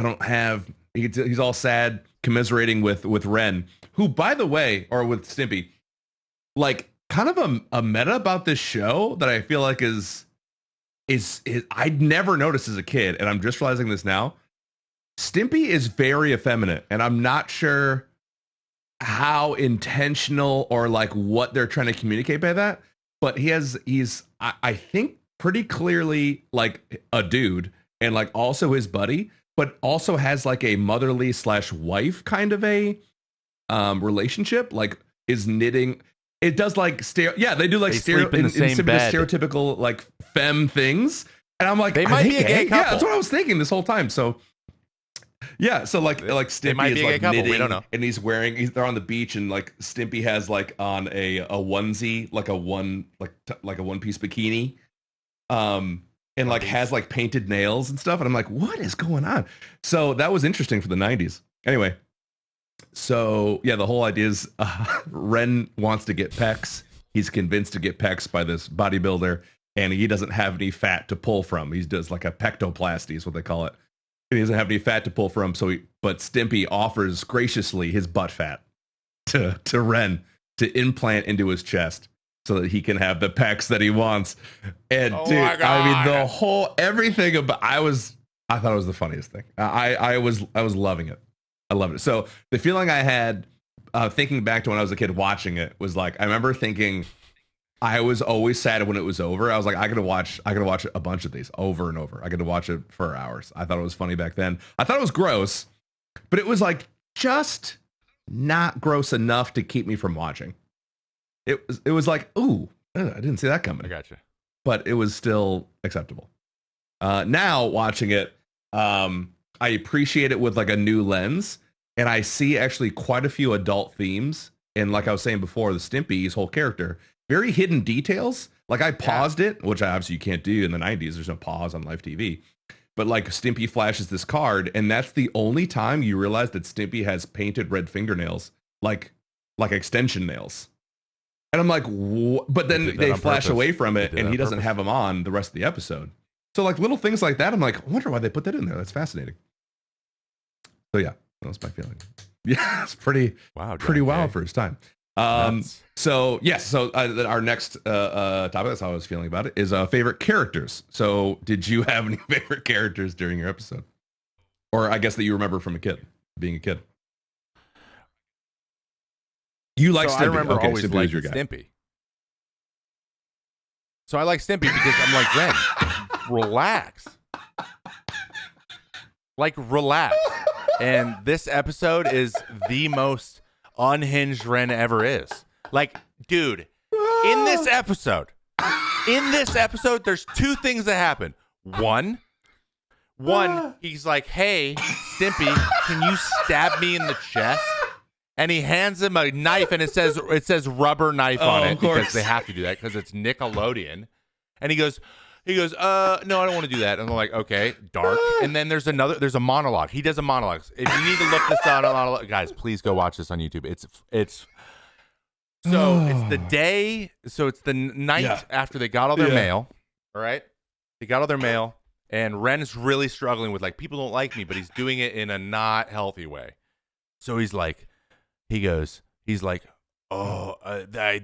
he's all sad, commiserating with Ren, who, by the way, or with Stimpy, like, kind of a meta about this show that I feel like is I'd never noticed as a kid, and I'm just realizing this now. Stimpy is very effeminate, and I'm not sure how intentional or like what they're trying to communicate by that, but he's I think pretty clearly like a dude, and like also his buddy, but also has like a motherly / wife kind of a relationship, like is knitting. It does like they do like stereotypical like femme things, and I'm like,
they might be a gay couple.
Yeah, that's what I was thinking this whole time. So like Stimpy is like knitting,
we don't know.
And they're on the beach, and like Stimpy has like on a onesie, like a one piece bikini, and like has like painted nails and stuff, and I'm like, what is going on? So that was interesting for the 90s. Anyway. So, the whole idea is Ren wants to get pecs. He's convinced to get pecs by this bodybuilder, and he doesn't have any fat to pull from. He does like a pectoplasty is what they call it. And he doesn't have any fat to pull from, but Stimpy offers graciously his butt fat. to Ren to implant into his chest so that he can have the pecs that he wants. And
Oh
dude,
my God.
I mean, the whole everything about I thought it was the funniest thing. I was loving it. I loved it. So the feeling I had thinking back to when I was a kid watching it was like, I remember thinking I was always sad when it was over. I was like, I gotta watch a bunch of these over and over. I gotta watch it for hours. I thought it was funny back then. I thought it was gross, but it was like just not gross enough to keep me from watching. It was like, ooh, I didn't see that coming.
I gotcha.
But it was still acceptable. Now watching it, I appreciate it with like a new lens, and I see actually quite a few adult themes. And like I was saying before, the Stimpy's whole character, very hidden details. Like I paused it, which obviously you can't do in the 90s. There's no pause on live TV. But like Stimpy flashes this card, and that's the only time you realize that Stimpy has painted red fingernails, like extension nails. And I'm like, but then they flash away from it, and he doesn't have them on the rest of the episode. So like little things like that, I'm like, I wonder why they put that in there. That's fascinating. So yeah, that was my feeling. Yeah, it's pretty wild for his time. So yes, so our next topic, that's how I was feeling about it, is favorite characters. So did you have any favorite characters during your episode, or I guess that you remember from being a kid? You like Stimpy.
I remember
okay,
always
Stimpy
liking
was your guy.
Stimpy. So I like Stimpy because I'm like, Ren, relax. Like, relax. And this episode is the most unhinged Ren ever is. Like, dude, in this episode, there's two things that happen. One, he's like, hey, Stimpy, can you stab me in the chest? And he hands him a knife, and it says rubber knife on it because they have to do that because it's Nickelodeon. And he goes, no, I don't want to do that. And I'm like, okay, dark. And then there's a monologue. He does a monologue. If you need to look this down, guys, please go watch this on YouTube. It's the day. So it's the night after they got all their mail. All right, they got all their mail, and Ren's really struggling with like, people don't like me, but he's doing it in a not healthy way. So he's like, oh,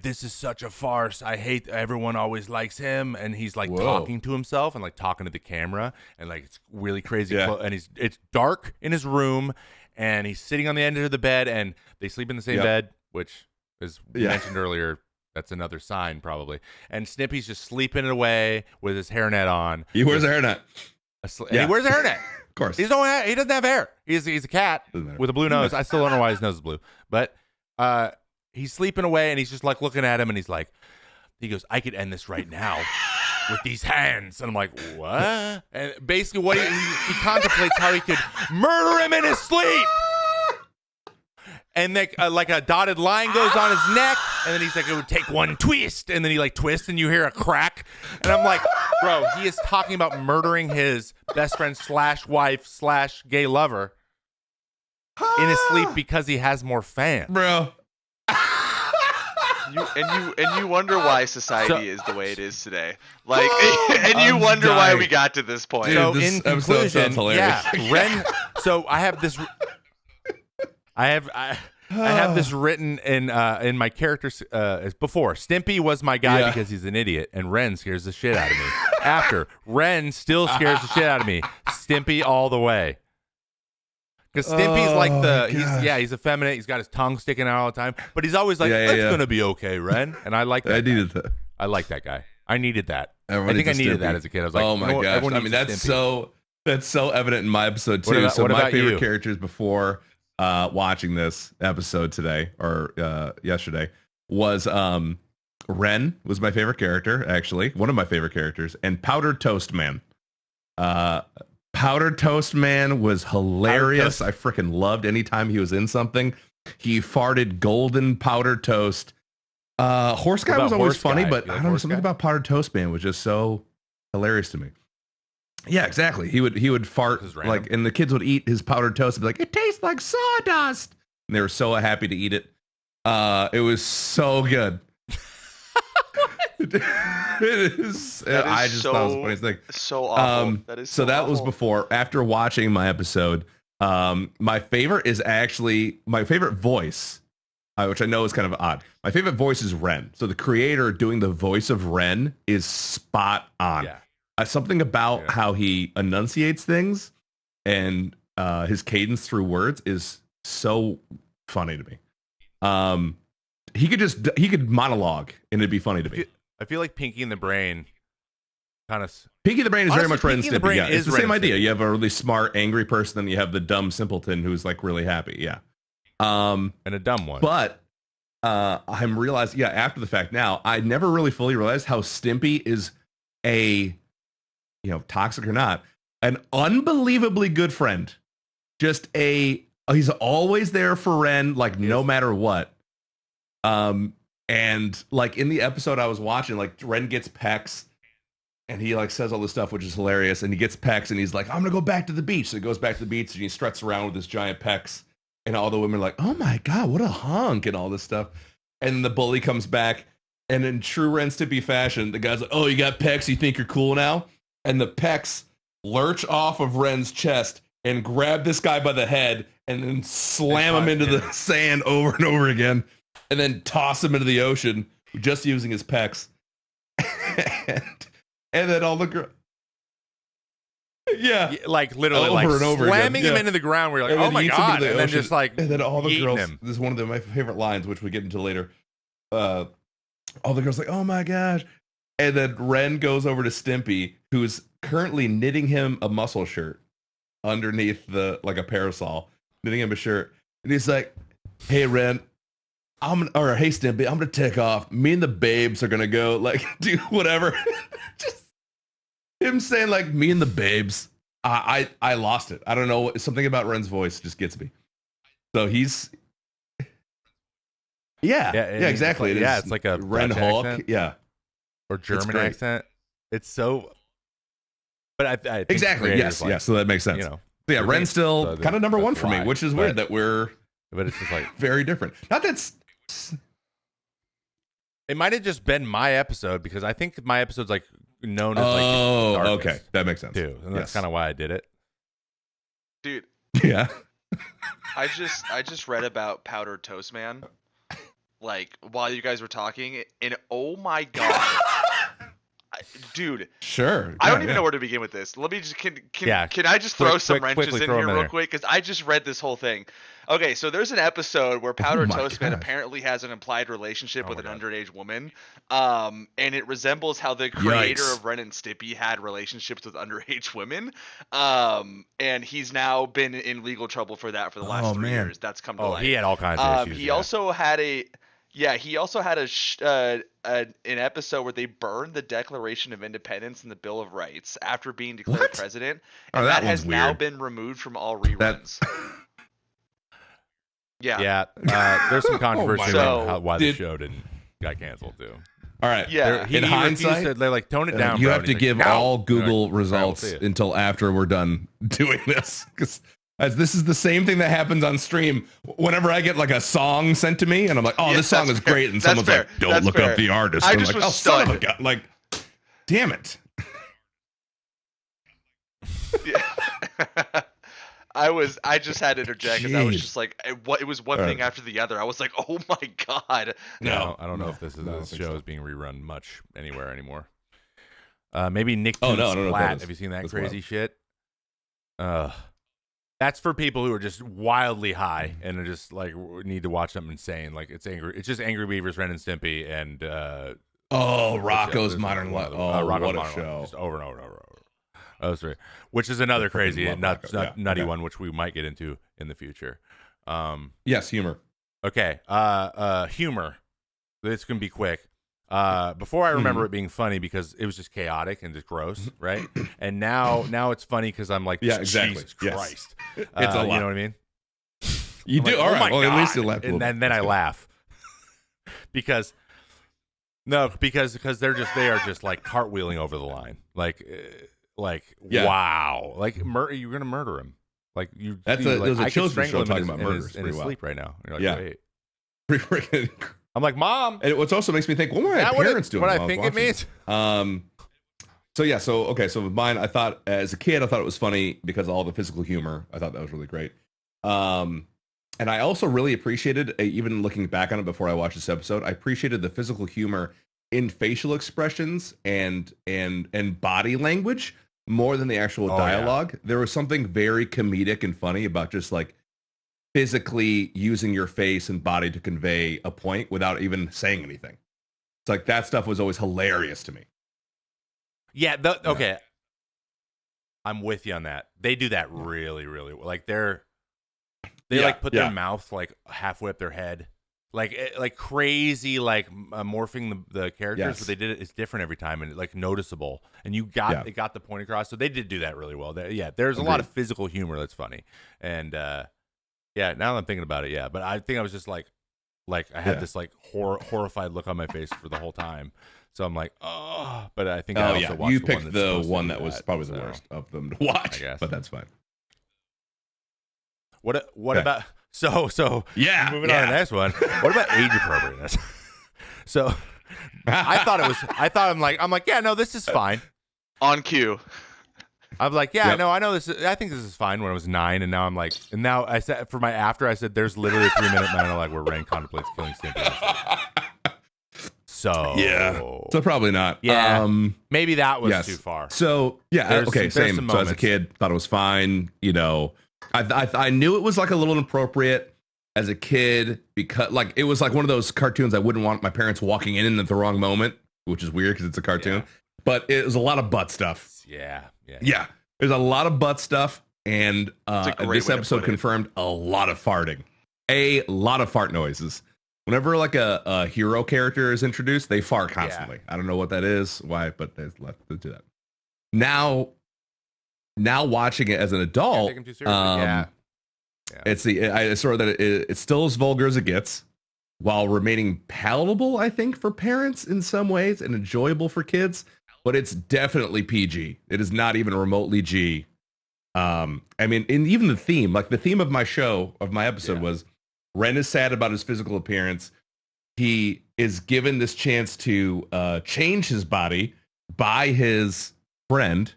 this is such a farce. I hate everyone always likes him. And he's like talking to himself and like talking to the camera, and like it's really crazy. And it's dark in his room, and he's sitting on the end of the bed, and they sleep in the same bed, which is mentioned earlier. That's another sign probably. And Snippy's just sleeping away with his hairnet on.
He wears a hairnet.
And he wears a hairnet.
Of course.
He doesn't have hair. He's a cat with a blue nose. I still don't know why his nose is blue. But he's sleeping away, and he's just like looking at him, and he goes, I could end this right now with these hands. And I'm like, what? And basically what he contemplates how he could murder him in his sleep. And like a dotted line goes on his neck, and then he's like, it would take one twist, and then he like twists, and you hear a crack. And I'm like, bro, he is talking about murdering his best friend / wife / gay lover in his sleep because he has more fans,
bro.
You wonder why society is the way it is today. Like, and you wonder why we got to this point.
So
this
in conclusion, Ren. So I have this. I have this written in my characters before. Stimpy was my guy because he's an idiot, and Ren scares the shit out of me. After, Ren still scares the shit out of me. Stimpy all the way. Because Stimpy's like he's effeminate. He's got his tongue sticking out all the time, but he's always like, it's gonna be okay, Ren. And I like that.
I needed that.
I like that guy. I needed that.
Everyone
I think I needed that as a kid. I was like,
oh my gosh. I mean, that's so evident in my episode too.
What
my
about
favorite
you?
characters before watching this episode today or yesterday was Ren was my favorite character, actually, one of my favorite characters, and Powdered Toast Man. Powdered Toast Man was hilarious. I freaking loved anytime he was in something. He farted golden powdered toast. Horse Guy was always funny, but I don't know, something about Powdered Toast Man was just so hilarious to me. Yeah, exactly. He would fart like, and the kids would eat his powdered toast and be like, it tastes like sawdust. And they were so happy to eat it. It was so good. It is. I just thought it was the funniest thing.
So awful.
That was before. After watching my episode, my favorite voice which I know is kind of odd. My favorite voice is Ren. So the creator doing the voice of Ren is spot on.
Yeah.
Something about how he enunciates things and his cadence through words is so funny to me. He could monologue and it'd be funny to me.
I feel like Pinky and the Brain kind of.
Pinky the Brain is very much Ren and
Pinky and the
Stimpy.
Brain
Yeah,
is
it's the
Ren
same
and
idea.
Stimpy.
You have a really smart, angry person, and you have the dumb simpleton who's like really happy. Yeah.
And a dumb one.
But I'm realizing, after the fact now, I never really fully realized how Stimpy is toxic or not, an unbelievably good friend. Just he's always there for Ren, like no matter what. And like in the episode I was watching, like Ren gets pecs and he like says all this stuff, which is hilarious. And he gets pecs and he's like, I'm gonna go back to the beach. So he goes back to the beach and he struts around with his giant pecs. And all the women are like, oh my God, what a hunk and all this stuff. And the bully comes back and in true Ren Stimpy fashion, the guy's like, oh, you got pecs? You think you're cool now? And the pecs lurch off of Ren's chest and grab this guy by the head and then slam him into the sand over and over again. And then toss him into the ocean just using his pecs. and then all the girls. Yeah.
Like literally
over and over
slamming
again.
him into the ground. We're like,
And
oh
then
my
he eats him
God.
into the
And then
ocean.
just like,
and then all the girls,
him.
this is one of my favorite lines, which we get into later. All the girls like, oh my gosh. And then Ren goes over to Stimpy, who's currently knitting him a muscle shirt underneath like a parasol, knitting him a shirt. And he's like, hey, Ren, hey Stimpy, I'm gonna take off. Me and the babes are gonna go like do whatever. Just him saying like me and the babes. I lost it. I don't know. Something about Ren's voice just gets me. So he's exactly.
It's like a
Ren
Dutch
Hulk.
accent.
Yeah.
Or German accent. It's so. But I think
exactly. Yes.
Like,
so that makes sense. Ren's still kind of number one for me, which is weird that we're.
But it's just like
very different. Not that's.
It might have just been my episode because I think my episode's like known as like.
Oh, okay, that makes sense
too, and that's kind of why I did it.
Dude.
Yeah.
I just read about Powdered Toast Man, like while you guys were talking, and oh my God. Dude,
sure.
I don't even know where to begin with this. Let me just can I just throw some wrenches in here real quick because I just read this whole thing. Okay, so there's an episode where Powdered Toast Man apparently has an implied relationship with an underage woman, and it resembles how the creator of Ren and Stimpy had relationships with underage women, and he's now been in legal trouble for that for the last 3 years. That's come to light.
He had all kinds of issues.
He also had an episode where they burned the Declaration of Independence and the Bill of Rights after being declared president, and that has now been removed from all reruns.
There's some controversy about why the show got canceled too.
All right.
Yeah.
In hindsight,
they like tone it down.
You have to give all Google results until after we're done doing this, because this is the same thing that happens on stream. Whenever I get like a song sent to me, and I'm like, "Oh, this song is great," and someone's like, "Don't look up the artist."
I
I'm
just
like,
was
"Oh, son of a gun!" Like, damn it.
I just had to interject because I was just like, it was one thing after the other. I was like, oh my God.
No, I don't know if this show is being rerun much anywhere anymore. Maybe Nicktoons Splat. Have you seen that crazy shit? That's for people who are just wildly high and are just like need to watch something insane. Like it's just Angry Beavers, Ren and Stimpy, and
Rocco's Modern Life. Oh, what a show!
Just over and over and over. Those three, which is another crazy and nutty one, which we might get into in the future.
Yes, humor.
Okay, humor. This can be quick. Before I remember it being funny because it was just chaotic and just gross, right? And now it's funny because I'm like, Jesus Christ,
it's a lot.
You know what I mean?
You do,
like,
all right.
Oh my
well,
God.
At least you laugh.
And then I laugh because they are just like cartwheeling over the line, wow, like you're gonna murder him, like you.
There's a children's show talking about murders
in his sleep right now. You're like,
wait.
I'm like, Mom.
And what also makes me think, what were my parents doing?
What I think it means.
So with mine, I thought as a kid, I thought it was funny because of all the physical humor. I thought that was really great. And I also really appreciated, even looking back on it before I watched this episode, I appreciated the physical humor in facial expressions and body language more than the actual dialogue. Yeah. There was something very comedic and funny about just like physically using your face and body to convey a point without even saying anything. It's like that stuff was always hilarious to me.
Yeah. Okay. I'm with you on that. They do that really, really well. Like they like put their mouth like halfway up their head, like crazy, like morphing the characters. But they did it. It's different every time and like noticeable. And it got the point across. So they did do that really well. There's a lot of physical humor that's funny. And now that I'm thinking about it, but I think I was just like I had this like horrified look on my face for the whole time. So I'm like, oh, but I think I also watched
you picked the one that was probably the worst of them to watch,
I guess.
But that's fine.
What about moving on to the next one. What about age appropriateness? So I'm like, yeah, no, this is fine.
On cue.
I'm like, no, I know this. I think this is fine when I was 9, and now I'm like, and now I said for my after, I said there's literally a 3-minute monologue where Ren contemplates killing Stimpy.
So probably not.
Yeah, maybe that was too far.
So same. So as a kid, thought it was fine. You know, I knew it was like a little inappropriate as a kid because like it was like one of those cartoons I wouldn't want my parents walking in at the wrong moment, which is weird because it's a cartoon. Yeah. But it was a lot of butt stuff.
Yeah.
There's a lot of butt stuff, and this episode confirmed a lot of farting, a lot of fart noises. Whenever like a hero character is introduced, they fart constantly. I don't know what that is, why, but they left to do that. Now watching it as an adult, it's I saw that it's still as vulgar as it gets, while remaining palatable, I think, for parents in some ways and enjoyable for kids. But it's definitely PG. It is not even remotely G. I mean, and even the theme, like the theme of my episode was Ren is sad about his physical appearance. He is given this chance to change his body by his friend,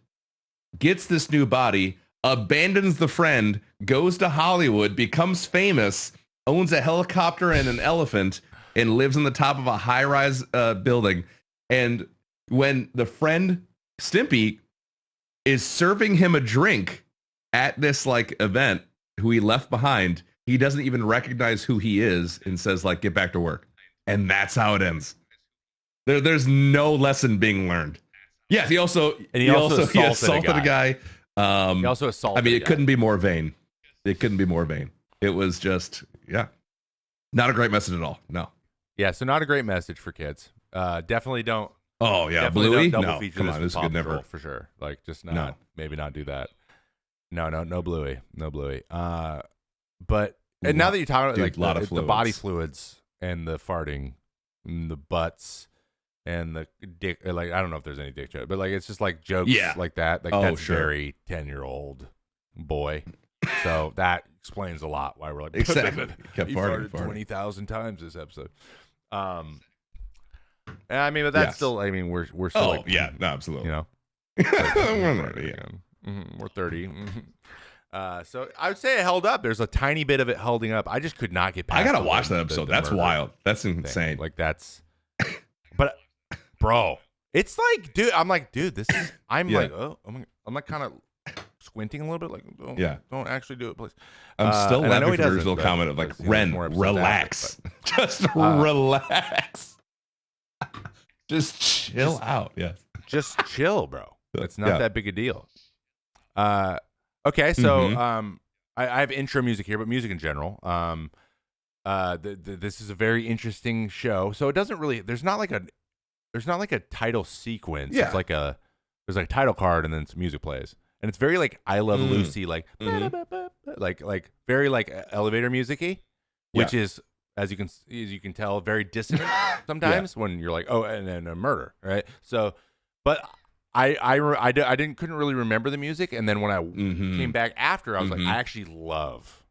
gets this new body, abandons the friend, goes to Hollywood, becomes famous, owns a helicopter and an elephant, and lives on the top of a high-rise building. And when the friend Stimpy is serving him a drink at this like event, who he left behind, he doesn't even recognize who he is and says like, "Get back to work," and that's how it ends. There's no lesson being learned. Yeah, he assaulted a guy.
He also assaulted.
I mean, it couldn't be more vain. It couldn't be more vain. It was just not a great message at all. No.
Yeah, so not a great message for kids. Definitely don't.
Oh yeah,
Bluey.
No, come on, this could never
for sure. Like, just not. Maybe not do that. No Bluey. But and now that you're talking about like
a lot of
the body fluids and the farting, and the butts and the dick, like I don't know if there's any dick joke, but like it's just like jokes like that. Like that's very 10-year-old boy. So that explains a lot why we're like
exactly.
He farted 20,000 times this episode. I mean, but that's still. I mean, we're still.
Oh like, no, absolutely.
You know, we're 30. So I would say it held up. There's a tiny bit of it holding up. I just could not get past.
I gotta watch that episode. That's wild. That's insane.
Thing. Like that's. But, bro, it's like, dude. I'm like, dude. This is. I'm like, I'm like kind of squinting a little bit. Like, don't actually do it, please.
I'm still laughing at the original comment of like, Ren, relax, just relax. Just chill out. Yes.
Just chill, bro. It's not that big a deal. Okay, so I have intro music here, but music in general. This is a very interesting show. So it doesn't really. There's not like a title sequence.
Yeah.
It's like there's like a title card and then some music plays, and it's very like I Love Lucy, like like very like elevator music-y, which is. As you can tell, very dissonant sometimes when you're like, oh, and then a murder, right? So, but I couldn't really remember the music, and then when I came back after, I was like, I actually love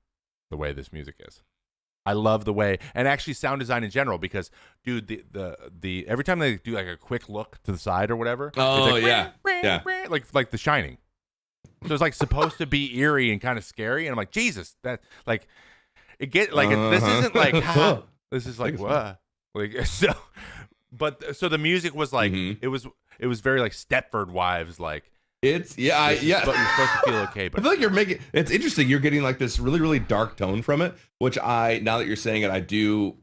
the way this music is. I love the way, and actually sound design in general, because dude, the every time they do like a quick look to the side or whatever, it's like like The Shining. So it's like supposed to be eerie and kind of scary, and I'm like, Jesus, that like. It get like this isn't like this is like what like so. But so the music was like it was very like Stepford Wives like.
It's
But you're supposed to feel okay. But
I feel like you're making it's interesting. You're getting like this really, really dark tone from it, which now that you're saying it, I do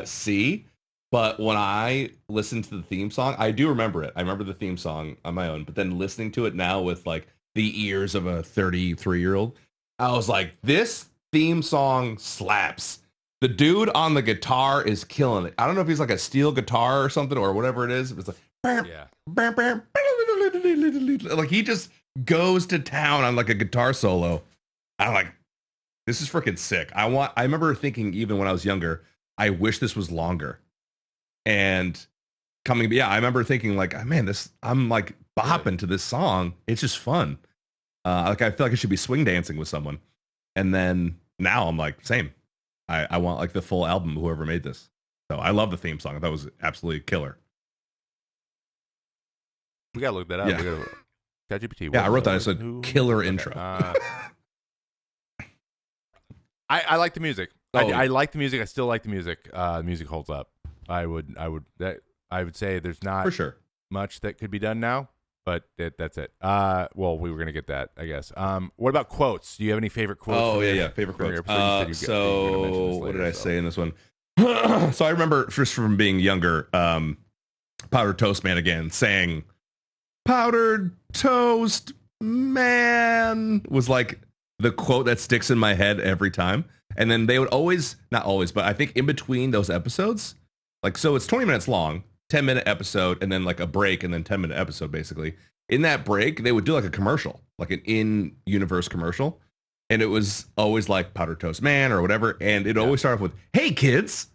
see. But when I listen to the theme song, I do remember it. I remember the theme song on my own. But then listening to it now with like the ears of a 33-year-old, I was like, this theme song slaps. The dude on the guitar is killing it. I don't know if he's like a steel guitar or something or whatever it is. It's like, like he just goes to town on like a guitar solo. I'm like, this is freaking sick. I remember thinking even when I was younger, I wish this was longer. And I remember thinking like, man, I'm like bopping to this song. It's just fun. Like I feel like I should be swing dancing with someone. And then now I'm like, same. I want like the full album, whoever made this. So I love the theme song. That was absolutely killer.
We gotta look that up.
Yeah.
We gotta ChatGPT.
Yeah, I wrote that. It's a killer intro.
I like the music. I like the music. I still like the music. Music holds up. I would say there's not
for sure
much that could be done now, but that's it. Well, we were gonna get that, I guess. What about quotes? Do you have any favorite quotes?
Oh yeah, favorite quotes. What did I say in this one? So I remember just from being younger, Powdered Toast Man again saying, "Powdered Toast Man" was like the quote that sticks in my head every time. And then they would always, not always, but I think in between those episodes, like, so it's 20 minutes long, 10-minute episode, and then like a break, and then 10-minute episode, basically. In that break, they would do like a commercial, like an in-universe commercial. And it was always like Powdered Toast Man or whatever. And it'd always start off with, "Hey, kids."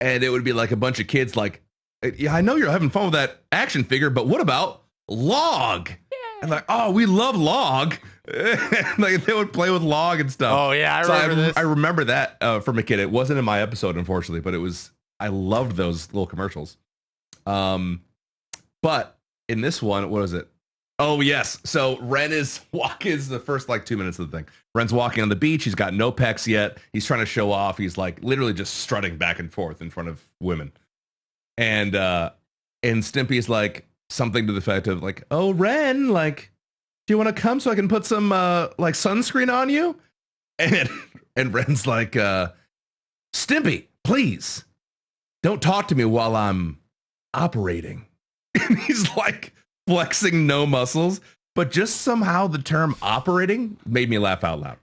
And it would be like a bunch of kids like, "Yeah, I know you're having fun with that action figure, but what about Log?" And like, "Oh, we love Log." Like they would play with Log and stuff.
Oh yeah, I remember this.
I remember that from a kid. It wasn't in my episode, unfortunately, but I loved those little commercials. But in this one, what was it? Oh yes. So Ren is walking. Is the first like 2 minutes of the thing. Ren's walking on the beach. He's got no pecs yet. He's trying to show off. He's like literally just strutting back and forth in front of women. And Stimpy is like something to the effect of like, "Oh, Ren, like, do you want to come so I can put some like sunscreen on you?" And Ren's like, "Stimpy, please don't talk to me while I'm operating." And he's like flexing no muscles, but just somehow the term operating made me laugh out loud.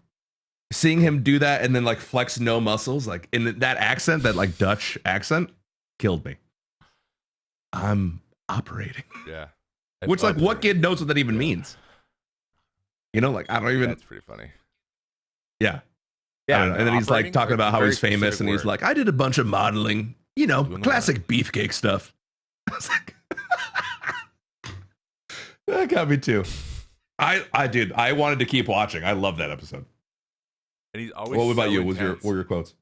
Seeing him do that and then like flex no muscles, like in that accent, that like Dutch accent, killed me. I'm operating.
Yeah.
Which like what kid knows what that even means? You know, like I don't even.
That's pretty funny.
Yeah.
Yeah.
And then he's like talking about how he's famous and he's like, "I did a bunch of modeling, you know, classic beefcake stuff." I was like, that got me too. I wanted to keep watching. I love that episode.
And he's always.
What about you?
Intense.
What were your quotes?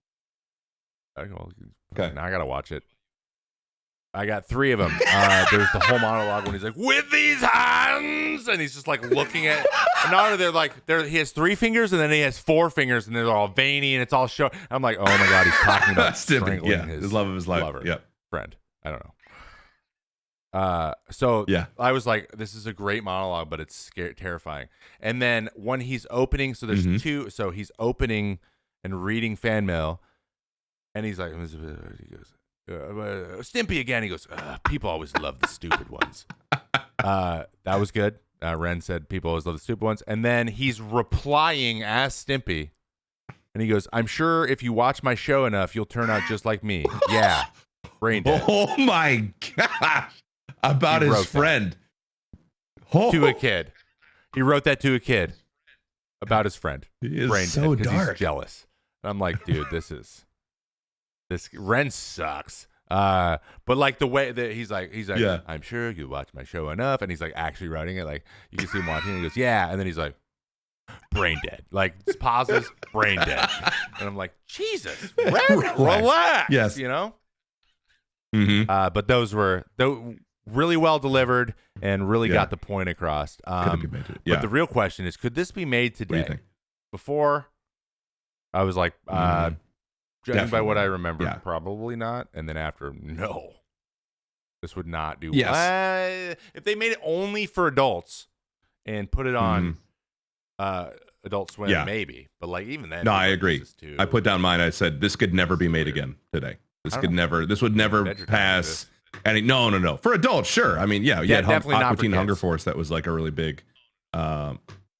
Okay. Now I gotta watch it. I got 3 of them. There's the whole monologue when he's like, "With these hands," and he's just like looking at. And not only they're like, he has 3 fingers and then he has 4 fingers and they're all veiny and it's all show. I'm like, oh my god, he's talking about strangling
his love of his life,
lover, friend. I don't know. So
yeah,
I was like, this is a great monologue, but it's terrifying. And then when he's opening, so there's 2. So he's opening and reading fan mail, and he's like, he goes. Stimpy again. He goes, "People always love the stupid ones." That was good. Ren said people always love the stupid ones. And then he's replying as Stimpy. And he goes, "I'm sure if you watch my show enough, you'll turn out just like me." Yeah. Brain dead.
Oh my gosh. About his friend.
To a kid. He wrote that to a kid about his friend.
He is
brain
so
dead, 'cause
dark.
He's jealous. And I'm like, dude, this Ren sucks. But like the way that he's like,
yeah.
"I'm sure you watch my show enough," and he's like actually writing it. Like you can see him watching it. He goes, "Yeah," and then he's like, brain dead. Like pauses, brain dead. And I'm like, Jesus, Ren, relax.
Yes,
you know.
Mm-hmm.
But those were really well delivered and really got the point across. But the real question is, could this be made today?
What do you think?
Before I was like, judging by what I remember,
Yeah.
probably not. And then after, no, this would not do.
Yes.
If they made it only for adults and put it on Adult Swim,
Yeah.
maybe. But like even then,
No,
like,
I agree.
this is too-
I put down mine. I said this could never be made again today. This would never pass. And no. For adults, sure. I mean, you had
definitely not
Aqua
for
Teen Hunger
kids.
Force. That was like a really big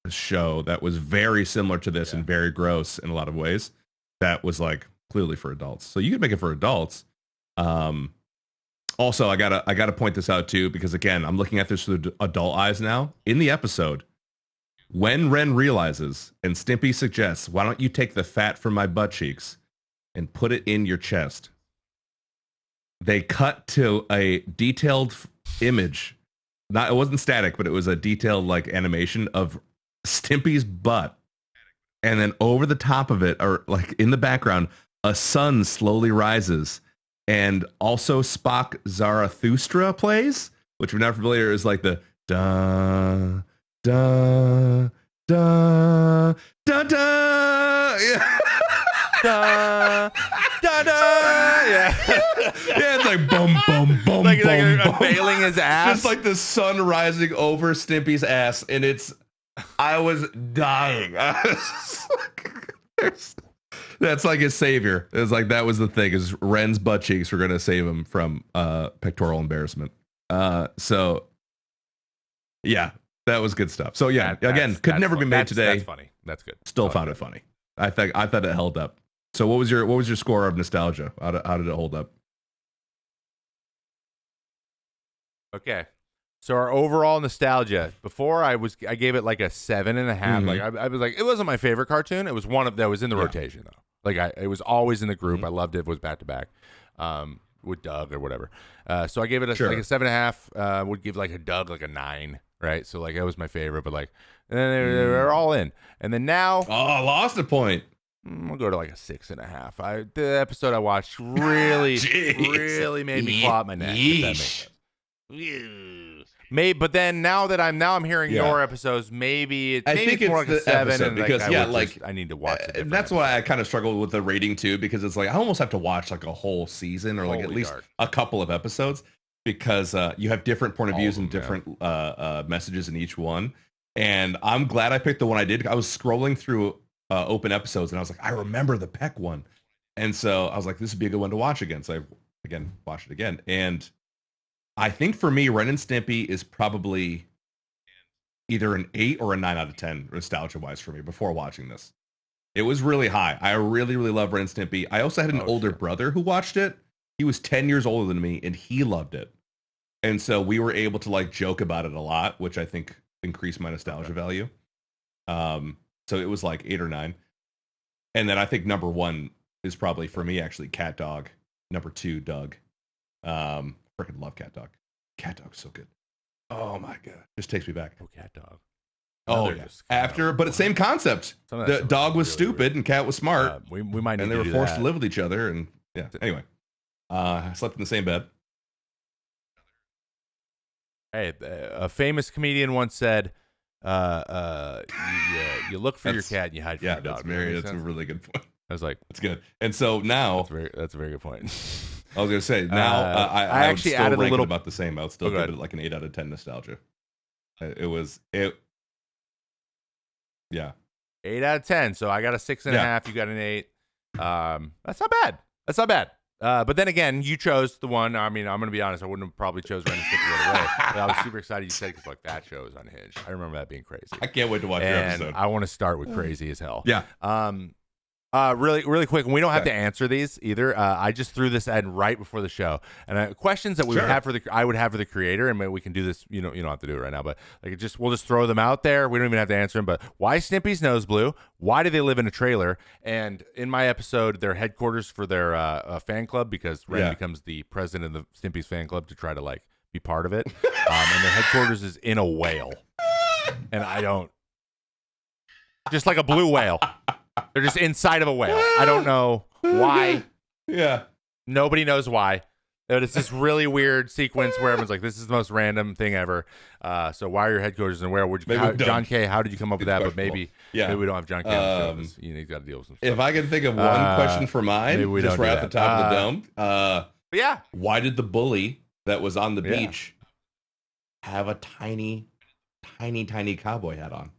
show that was very similar to this and very gross in a lot of ways. That was like clearly for adults. So you could make it for adults. Also, I gotta point this out too, because again, I'm looking at this through adult eyes now. In the episode, when Ren realizes and Stimpy suggests, why don't you take the fat from my butt cheeks and put it in your chest? They cut to a detailed image. It wasn't static, but it was a detailed like animation of Stimpy's butt. And then over the top of it, or like in the background, a sun slowly rises. And also Spock Zarathustra plays, which we're not familiar is like the da da da da da. Yeah.
Da, da, da. Yeah.
Yeah, it's like boom, boom, boom,
like
boom, boom.
unveiling his ass.
Just like the sun rising over Stimpy's ass, and I was dying. That's like his savior. It was like that was the thing. Is Ren's butt cheeks were gonna save him from pectoral embarrassment. So yeah, that was good stuff. So yeah, again, could never be made today.
That's funny. That's good.
Still found it funny. I thought it held up. So what was your score of nostalgia? How did it hold up?
Okay. So our overall nostalgia. Before I gave it like a 7.5.
Mhm.
Like I was like, it wasn't my favorite cartoon. It was one of that was in the rotation though. Like it was always in the group. I loved it. It was back to back, with Doug or whatever. So I gave it like a 7.5. Would give like a Doug like a 9. Right. So like that was my favorite. But like, and then they were all in. And then now,
I lost a point.
I'll go to like a 6.5. The episode I watched really, really made me claw at my neck. If that makes sense. Maybe, but then now I'm hearing your episodes. Maybe
I think
it's more
it's
like a
the
7
episode,
and
because
I need to watch it.
And that's why I kind of struggle with the rating too, because it's like I almost have to watch like a whole season or like at least a couple of episodes, because you have different point of views and different messages in each one. And I'm glad I picked the one I did. I was scrolling through open episodes and I was like, I remember the Peck one, and so I was like, this would be a good one to watch again. So I watched it again, and I think for me, Ren and Stimpy is probably either an 8 or a 9 out of 10 nostalgia wise for me before watching this. It was really high. I really, really love Ren and Stimpy. I also had an older brother who watched it. He was 10 years older than me and he loved it. And so we were able to like joke about it a lot, which I think increased my nostalgia value. So it was like 8 or 9. And then I think number 1 is probably for me actually Cat Dog. Number 2, Doug. Freaking love Cat Dog. Cat Dog's so good. Oh my god, just takes me back.
Oh, Cat Dog.
Oh yeah. But it's same concept. The dog was
really
stupid and cat was smart.
We might need
and they
to
were
do
forced
that.
to live with each other. And yeah. Anyway, I slept in the same bed.
Hey, a famous comedian once said, "You look for your cat and you hide for your dog."
That's a really good point.
I was like,
that's good. And so now
that's a very good point.
I was gonna say now I actually
added a little
about the same. I would still give it like an 8 out of 10 nostalgia. Yeah,
8 out of 10. So I got a 6.5. You got an 8. That's not bad. That's not bad. But then again, you chose the one. I mean, I'm gonna be honest. I wouldn't have probably chose Ren and Stimpy right away. But I was super excited you said, because like that show is unhinged. I remember that being crazy.
I can't wait to watch your episode.
I want to start with crazy as hell.
Yeah.
Really quick, and we don't have to answer these either. I just threw this in right before the show, and questions that we would have I would have for the creator, and maybe we can do this. You don't have to do it right now, but like we'll just throw them out there. We don't even have to answer them. But why Stimpy's nose blue? Why do they live in a trailer? And in my episode, their headquarters for their fan club, because Ren becomes the president of the Stimpy's fan club to try to like be part of it, and their headquarters is in a whale, and I don't just like a blue whale. They're just inside of a whale. I don't know why.
Yeah.
Nobody knows why. But it's this really weird sequence where everyone's like, "This is the most random thing ever." So why are your head coaches and where would you? John K. How did you come up with that? But maybe we don't have John K. on the show 'cause, you got to deal with some stuff.
If I can think of one question for mine, just right at the top of the dome.
Yeah.
Why did the bully that was on the beach have a tiny cowboy hat on?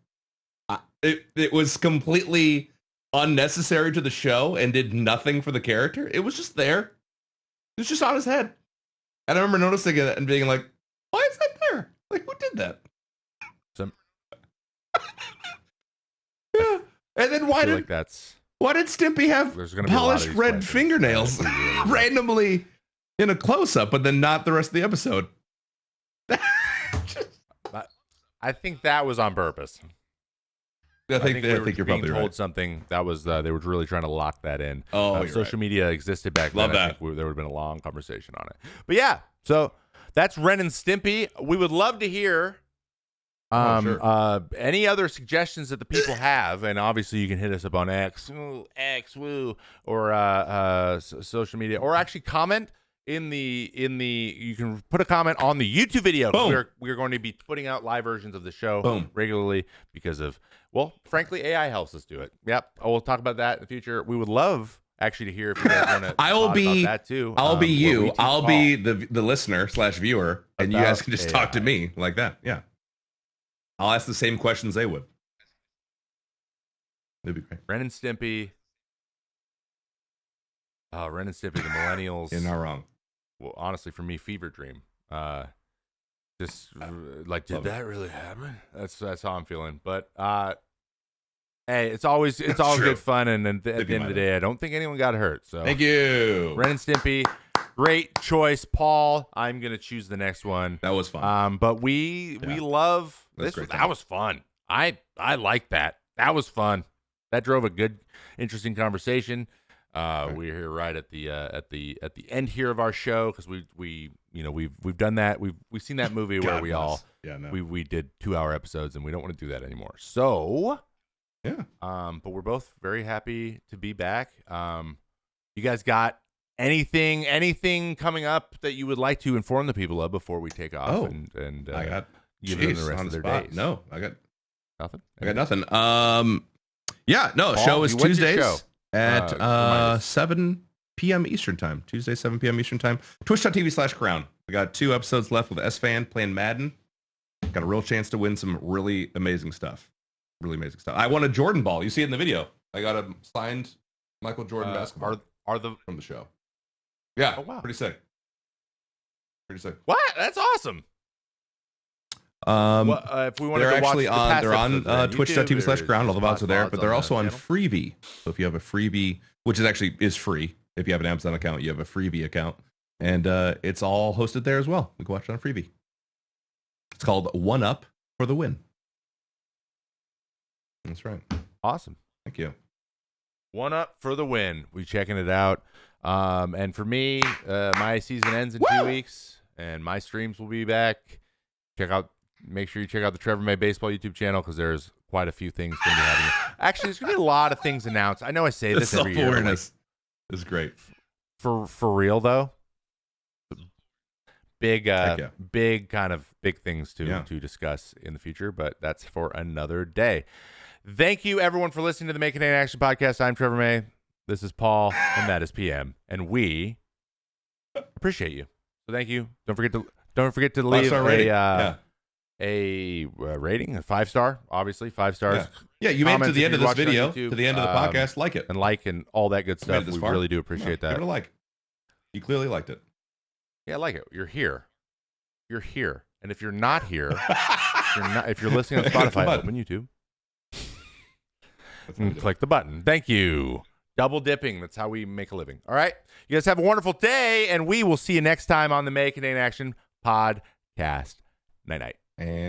It was completely unnecessary to the show and did nothing for the character. It was just there. It was just on his head. And I remember noticing it and being like, why is that there? Like, who did that? Yeah. And then why did Stimpy have polished red fingernails randomly in a close-up, but then not the rest of the episode?
I think that was on purpose.
I think you're probably
told
right.
something that was they were really trying to lock that in.
Social
media existed back then.
Love that.
I think there would have been a long conversation on it. But yeah, so that's Ren and Stimpy. We would love to hear any other suggestions that the people have, and obviously you can hit us up on X, or social media, or actually comment in the you can put a comment on the YouTube video. We're going to be putting out live versions of the show regularly because of, well, frankly, AI helps us do it. Yep. We'll talk about that in the future. We would love actually to hear if you guys want to
I'll be
about that too.
I'll be you. I'll be the listener / viewer, and you guys can just talk to me like that. Yeah. I'll ask the same questions they would. That'd be great.
Ren and Stimpy. Ren and Stimpy, the millennials.
You're not wrong.
Well, honestly, for me, fever dream. Just like, did that really happen? That's how I'm feeling. But hey, it's always good fun, and at the end of the day, I don't think anyone got hurt. So
thank you,
Ren and Stimpy. Great choice, Paul. I'm gonna choose the next one.
That was fun.
But we love this. That was fun. I like that. That was fun. That drove a good, interesting conversation. We're here right at the end here of our show because we've done that. We've seen that movie where we did 2-hour episodes, and we don't want to do that anymore. So but we're both very happy to be back. You guys got anything coming up that you would like to inform the people of before we take off and
I got
give them the rest of their days?
No, I got
nothing.
I got nothing. Paul, show is Tuesdays at 7 p.m. Eastern time. Tuesday, 7 p.m. Eastern time. Twitch.tv/Crown. We got 2 episodes left with S-Fan playing Madden. Got a real chance to win some really amazing stuff. Really amazing stuff. I won a Jordan ball. You see it in the video. I got a signed Michael Jordan basketball from the show. Yeah.
Oh, wow.
Pretty sick.
What? That's awesome. If we want
they're
to
actually
watch
they're on Twitch.tv/Crown. All the VODs are there, but they're also on Freebie. So if you have a Freebie, which is free, if you have an Amazon account, you have a Freebie account, and it's all hosted there as well. We can watch it on Freebie. It's called One Up for the Win. That's right.
Awesome.
Thank you.
One Up for the win. We checking it out. And for me, my season ends in 2 weeks, and my streams will be back. Make sure you check out the Trevor May Baseball YouTube channel because there's quite a few things going to be happening. Actually, there's going to be a lot of things announced. I know I say this every year.
Self-awareness is great.
For real though, big things to discuss in the future, but that's for another day. Thank you everyone for listening to the Making an Action podcast. I'm Trevor May. This is Paul, and that is PM, and we appreciate you. So thank you. Don't forget to leave a rating, a 5-star, obviously 5 stars.
Yeah, you made it to the end of this video, to the end of the podcast. Like it
and all that good stuff. We really do appreciate that.
Give it a like. You clearly liked it.
Yeah, I like it. You're here, and if you're not here, if you're listening on Spotify, open YouTube. And click the button. Thank you. Double dipping. That's how we make a living. All right. You guys have a wonderful day, and we will see you next time on the Making an Action podcast. Night.
And